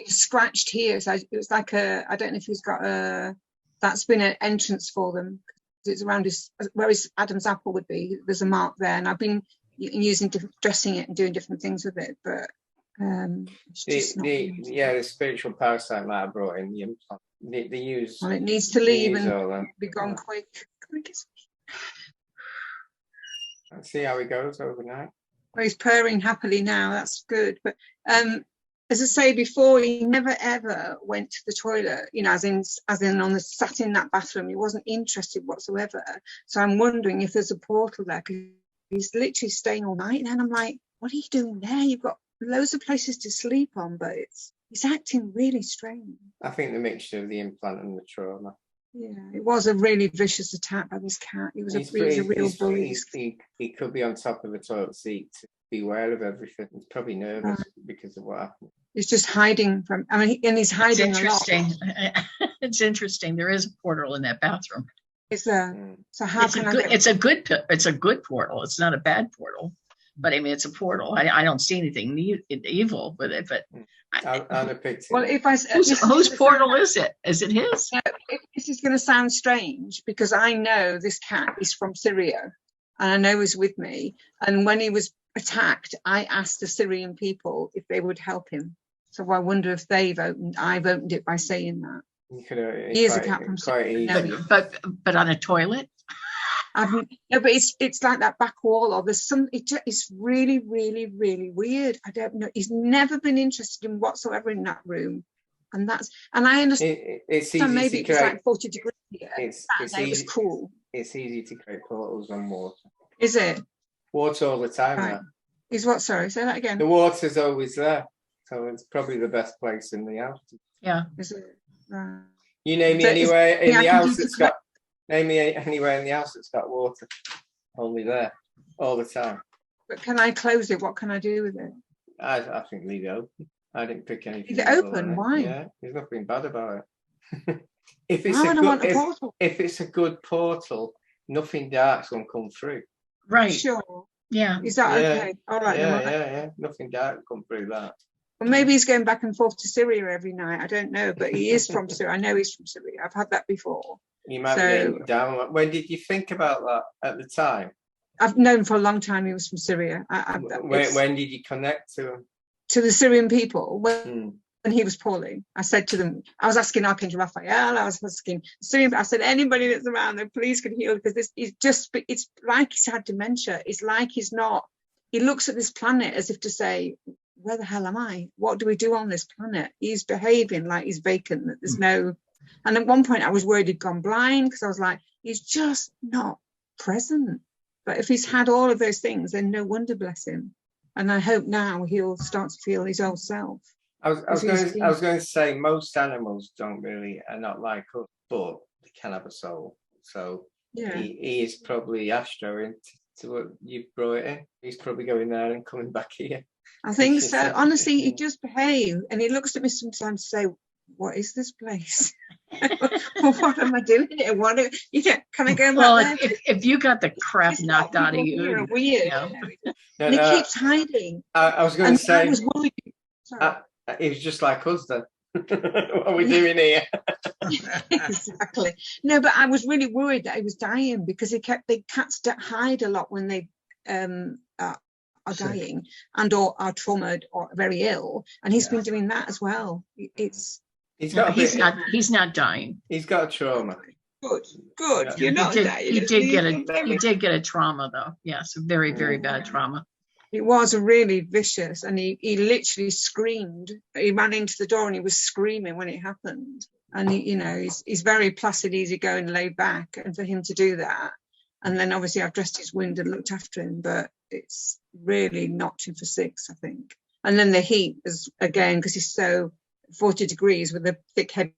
scratched here. So it was like I don't know if he's got that's been an entrance for them. It's around where his Adam's apple would be. There's a mark there, and I've been using dressing it and doing different things with it, but it's just the spiritual parasite that I brought in, the implant. They use. Well, it needs to leave and be gone quick. Let's see how he goes overnight. Well, he's purring happily now. That's good. But as I say before, he never ever went to the toilet. As in sat in that bathroom. He wasn't interested whatsoever. So I'm wondering if there's a portal there, because he's literally staying all night. And then I'm like, what are you doing there? You've got loads of places to sleep on, but he's acting really strange. I think the mixture of the implant and the trauma. Yeah, it was a really vicious attack by this cat. He was a real bully. He could be on top of a toilet seat to be aware of everything. He's probably nervous because of what happened. He's just hiding from. And he's hiding It's interesting. a lot. It's interesting. There is a portal in that bathroom. Is there? So how can I get? It's a good portal. It's not a bad portal, but I mean, it's a portal. I don't see anything evil with it, but. I'll depict it. Well, if I whose portal is it? Is it his? This is going to sound strange because I know this cat is from Syria, and I know he's with me. And when he was attacked, I asked the Syrian people if they would help him. So I wonder if I've opened it by saying that. He is a cat from Syria. But on a toilet? No, but it's like that back wall, or there's some. It's really, really, really weird. I don't know. He's never been interested in whatsoever in that room, and I understand. It's easy maybe to it was create. like 40 degrees here. It's it was cool. It's easy to create portals on water. Is it? Water all the time. Right. Now. Is what? Sorry, say that again. The water's always there, so it's probably the best place in the house. Yeah. Is it? Right. You name me anywhere in the house that's got. Name me anywhere in the house that's got water. Only there, all the time. But can I close it? What can I do with it? I think leave it open. I didn't pick anything. Leave it open? Why? Yeah, there's nothing bad about it. If it's a good portal, nothing dark's gonna come through. Right. Sure. Yeah. Is that okay? All right. Yeah. Nothing dark will come through that. Well, maybe he's going back and forth to Syria every night. I don't know, but he is from Syria. I know he's from Syria. I've had that before. You might be getting down. When did you think about that at the time? I've known for a long time he was from Syria. When did you connect to him? To the Syrian people when he was poorly. I said to them, I was asking Archangel Raphael, I was asking Syrian. I said, anybody that's around there, please can heal, because this is it's like he's had dementia. It's like he's not. He looks at this planet as if to say, where the hell am I? What do we do on this planet? He's behaving like he's vacant. That there's no. And at one point I was worried he'd gone blind, because I was like, he's just not present. But if he's had all of those things, then no wonder, bless him. And I hope now he'll start to feel his old self. I was going to say most animals are not like us, but they can have a soul. So yeah, he is probably Astro into what you've brought in. He's probably going there and coming back here. I think so. Honestly, he just behaves, and he looks at me sometimes to say, what is this place? What am I doing here? Can I go back there? If you got the crap knocked out of you, you're weird. And he keeps hiding. I was going to say, I was worried. It was just like us then. What are we doing here? Exactly. No, but I was really worried that he was dying, because the cats hide a lot when they are dying and or are traumatized or very ill, and he's been doing that as well. He's not dying. He's got a trauma. Good. Yeah. You're not dying. He did get a trauma though. Yes, a very, very bad trauma. It was really vicious, and he literally screamed. He ran into the door and he was screaming when it happened. And he's very placid, easygoing, laid back, and for him to do that. And then obviously I've dressed his wound and looked after him, but it's really knocked him for 6, I think. And then the heat is again, because he's so 40 degrees with a thick heavy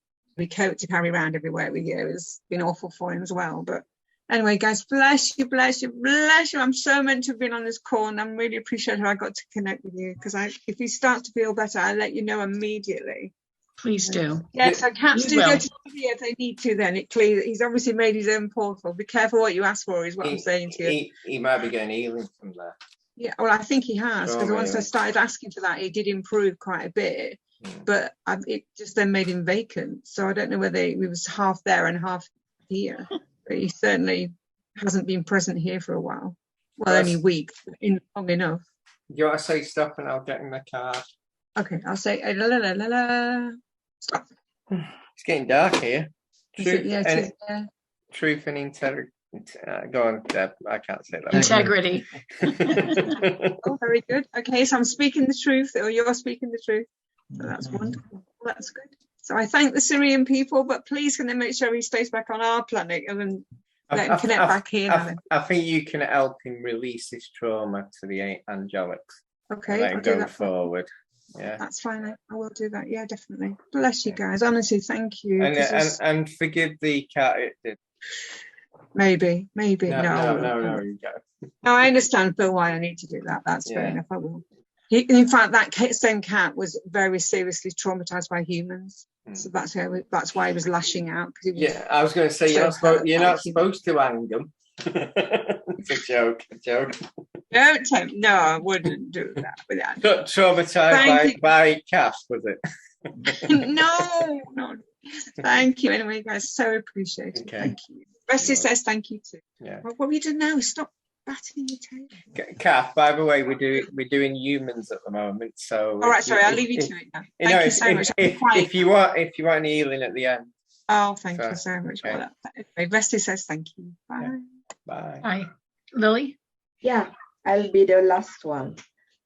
coat to carry around everywhere with you, has been awful for him as well. But anyway, guys, bless you. I'm so meant to have been on this call, and I'm really appreciative I got to connect with you, because if he starts to feel better, I'll let you know immediately. Please do. Yes, so cats do go to Syria if they need to. Then he's obviously made his own portal. Be careful what you ask for, is what I'm saying to you. He might be getting healing from there. Yeah, well, I think he has, because once I started asking for that, he did improve quite a bit. But it just then made him vacant. So I don't know whether he was half there and half here. But he certainly hasn't been present here for a while. Well, only a week, long enough. Do you want to say stop and I'll get in the card? Okay, I'll say la la la la la. Stop. It's getting dark here. Truth and integrity. Go on, Deb. I can't say that. Integrity. Oh, very good. Okay, so I'm speaking the truth, or you're speaking the truth. So that's wonderful. That's good. So I thank the Syrian people, but please can they make sure he stays back on our planet and then let him connect back here? I think you can help him release his trauma to the angelics. Okay, let him go forward. Yeah, that's fine. I will do that. Yeah, definitely. Bless you guys. Honestly, thank you. And forgive the cat. It did. Maybe. No, you go. No, I understand, Phil, why I need to do that. That's fair enough. I will. In fact, that same cat was very seriously traumatized by humans. So that's why he was lashing out. Yeah, I was going to say you're not supposed to hang them. It's a joke. Don't tell me. No, I wouldn't do that without. Traumatized by Cass, was it? No. Thank you. Anyway, guys, so appreciated. Okay. Thank you. Bessie says thank you too. Yeah. What are we doing now? Stop batting your tail. Kath, by the way, we're doing humans at the moment. So all right, sorry, I'll leave you to it now. Thank you so much. If you want an healing at the end. Oh, thank you so much for that. Anyway, Bessie says thank you. Bye. Yeah. Bye. Bye. Lily? Yeah, I'll be the last one.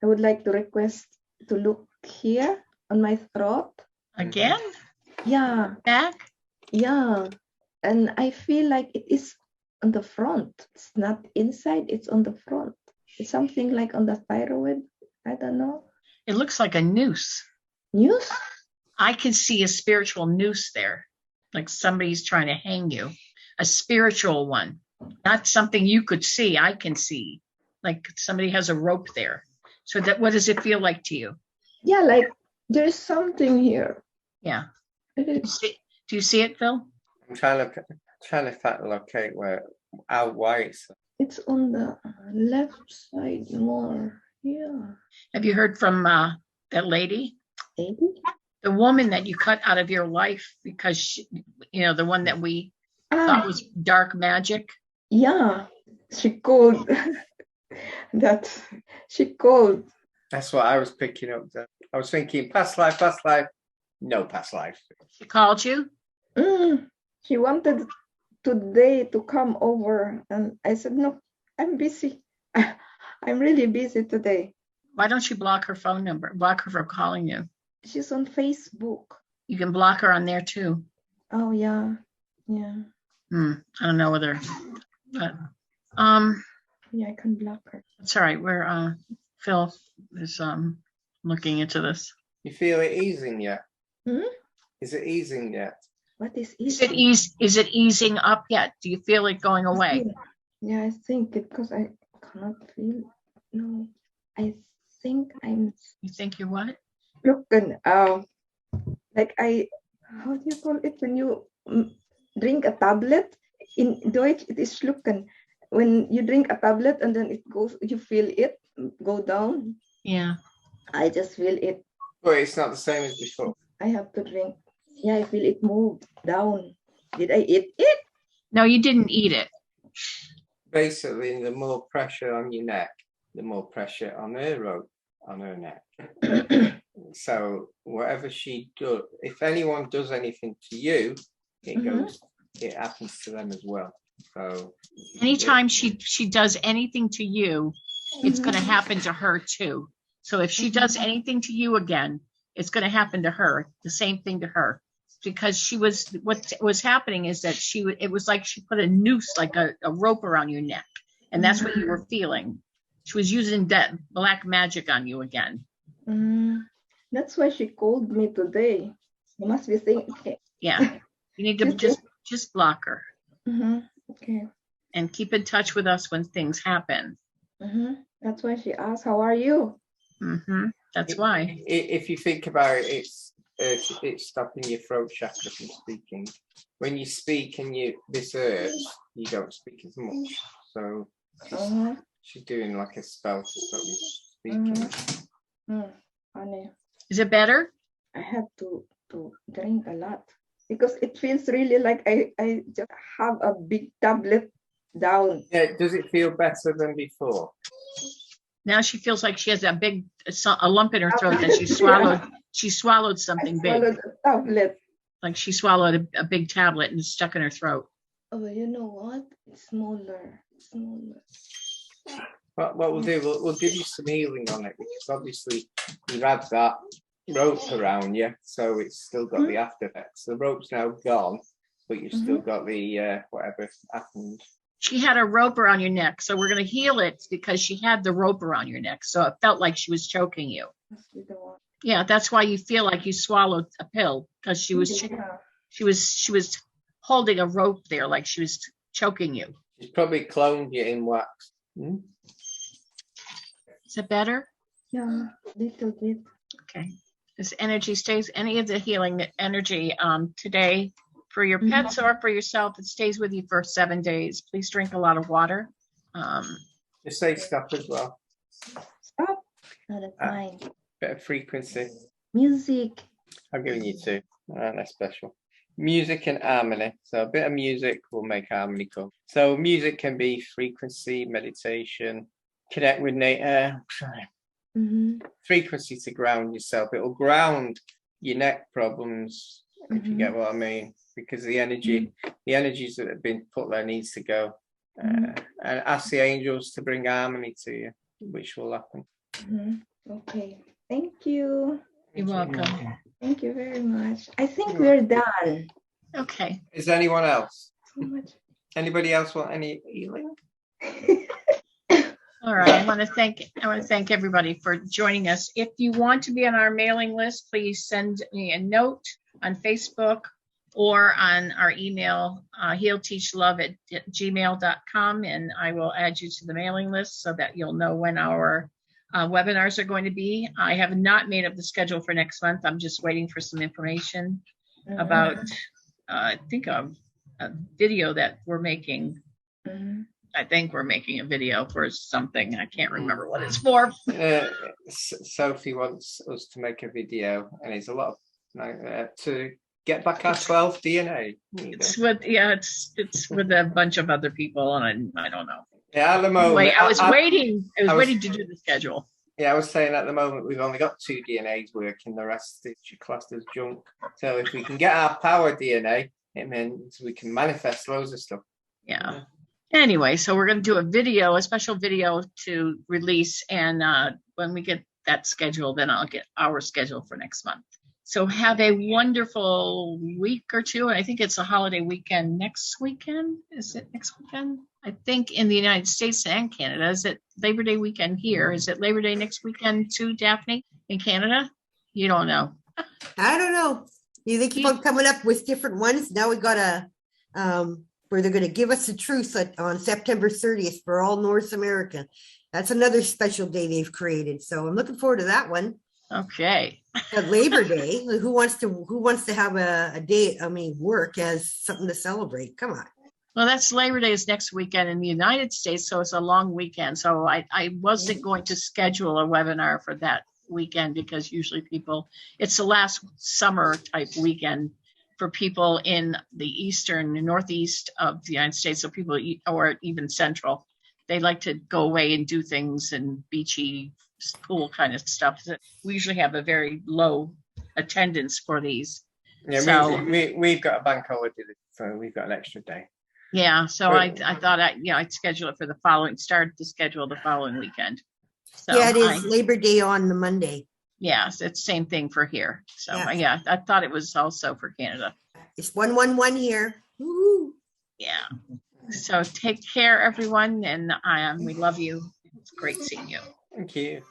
I would like to request to look here on my throat. Again? Yeah. Back? Yeah. And I feel like it is on the front. It's not inside, it's on the front. It's something like on the thyroid. I don't know. It looks like a noose. Noose? I can see a spiritual noose there. Like somebody's trying to hang you. A spiritual one. Not something you could see. I can see. Like somebody has a rope there. So what does it feel like to you? Yeah, like there's something here. Yeah. Do you see it, Phil? I'm trying to locate why it's on the left side more. Yeah. Have you heard from that lady? Lady? The woman that you cut out of your life because she, the one that we thought was dark magic. Yeah, she called. She called. That's what I was picking up. I was thinking past life. No past life. She called you? She wanted today to come over, and I said, no, I'm busy. I'm really busy today. Why don't you block her phone number? Block her from calling you. She's on Facebook. You can block her on there too. Oh, yeah. Yeah. I don't know whether, but, yeah, I can block her. It's all right. We're, Phil is, looking into this. You feel it easing yet? Hmm? Is it easing yet? What is easing? Is it easing up yet? Do you feel it going away? Yeah, I think it because I cannot feel. No, I think I'm. You think you're what? Looking. Like how do you call it when you drink a tablet? In Deutsch, it is schlucken. When you drink a tablet and then it goes, you feel it go down. Yeah. I just feel it. But it's not the same as before. I have to drink. Yeah, I feel it move down. Did I eat it? No, you didn't eat it. Basically, the more pressure on your neck, the more pressure on her neck. So whatever she does, if anyone does anything to you, it happens to them as well. So anytime she does anything to you, it's going to happen to her too. So if she does anything to you again, it's going to happen to her. The same thing to her, because what was happening is that it was like she put a noose, like a rope around your neck, and that's what you were feeling. She was using that black magic on you again. That's why she called me today. You must be thinking. Yeah, you need to just block her. Okay. And keep in touch with us when things happen. That's why she asked, "How are you?" That's why. If you think about it, it's stopping your throat chakra from speaking. When you speak and this hurts, you don't speak as much. So she's doing like a spell to stop you speaking. Honey. Is it better? I have to drink a lot because it feels really like I just have a big tablet down. Yeah, does it feel better than before? Now she feels like she has a lump in her throat that she swallowed. She swallowed something big. A tablet. Like she swallowed a big tablet and it's stuck in her throat. Oh, you know what? It's smaller. What we'll do, we'll give you some healing on it, because obviously you had that rope around you, so it's still got the after effects. The rope's now gone, but you've still got the whatever happened. She had a rope around your neck, so we're going to heal it because she had the rope around your neck, so it felt like she was choking you. Yeah, that's why you feel like you swallowed a pill, because she was holding a rope there, like she was choking you. She's probably cloned you in wax. Is it better? Yeah, little bit. Okay. This energy stays, any of the healing energy today for your pets or for yourself, it stays with you for 7 days. Please drink a lot of water. Just say stop as well. Stop. No, that's fine. Bit of frequency. Music. I'm giving you two. That's special. Music and harmony. So a bit of music will make harmony come. So music can be frequency, meditation, connect with nature. Frequency to ground yourself. It'll ground your neck problems, if you get what I mean, because the energies that have been put there needs to go. And ask the angels to bring harmony to you, which will happen. Okay. Thank you. You're welcome. Thank you very much. I think we're done. Okay. Is there anyone else? So much. Anybody else want any healing? All right. I want to thank everybody for joining us. If you want to be on our mailing list, please send me a note on Facebook or on our email, healteachlove@gmail.com, and I will add you to the mailing list so that you'll know when our webinars are going to be. I have not made up the schedule for next month. I'm just waiting for some information about, I think, a video that we're making. I think we're making a video for something. I can't remember what it's for. Sophie wants us to make a video, and it's a lot of to get back our 12 DNA. It's with it's with a bunch of other people, and I don't know. Yeah, at the moment. Anyway, I was waiting to do the schedule. Yeah, I was saying at the moment we've only got 2 DNAs working. The rest is classed as junk. So if we can get our power DNA, it means we can manifest loads of stuff. Yeah. Anyway, so we're going to do a special video to release, and when we get that schedule, then I'll get our schedule for next month. So have a wonderful week or two, and I think it's a holiday weekend next weekend. Is it next weekend? I think in the United States and Canada. Is it Labor Day weekend here? Is it Labor Day next weekend too, Daphne, in Canada? You don't know. I don't know. They keep on coming up with different ones. Now we got where they're going to give us the truth on September 30th for all North America. That's another special day they've created. So I'm looking forward to that one. Okay. At Labor Day, who wants to have a day, work as something to celebrate? Come on. Well, that's Labor Day is next weekend in the United States, so it's a long weekend. So I wasn't going to schedule a webinar for that weekend because usually it's the last summer type weekend for people in the eastern and northeast of the United States. So people, or even central, they like to go away and do things and beachy, cool kind of stuff. We usually have a very low attendance for these. Yeah, so, we've got a bank holiday, so we've got an extra day. Yeah, so I thought I'd schedule it for the following weekend. So yeah, it is Labor Day on the Monday. Yes, it's the same thing for here. So yeah, I thought it was also for Canada. It's 111 here. Woo-hoo. Yeah. So take care, everyone, and we love you. It's great seeing you. Thank you.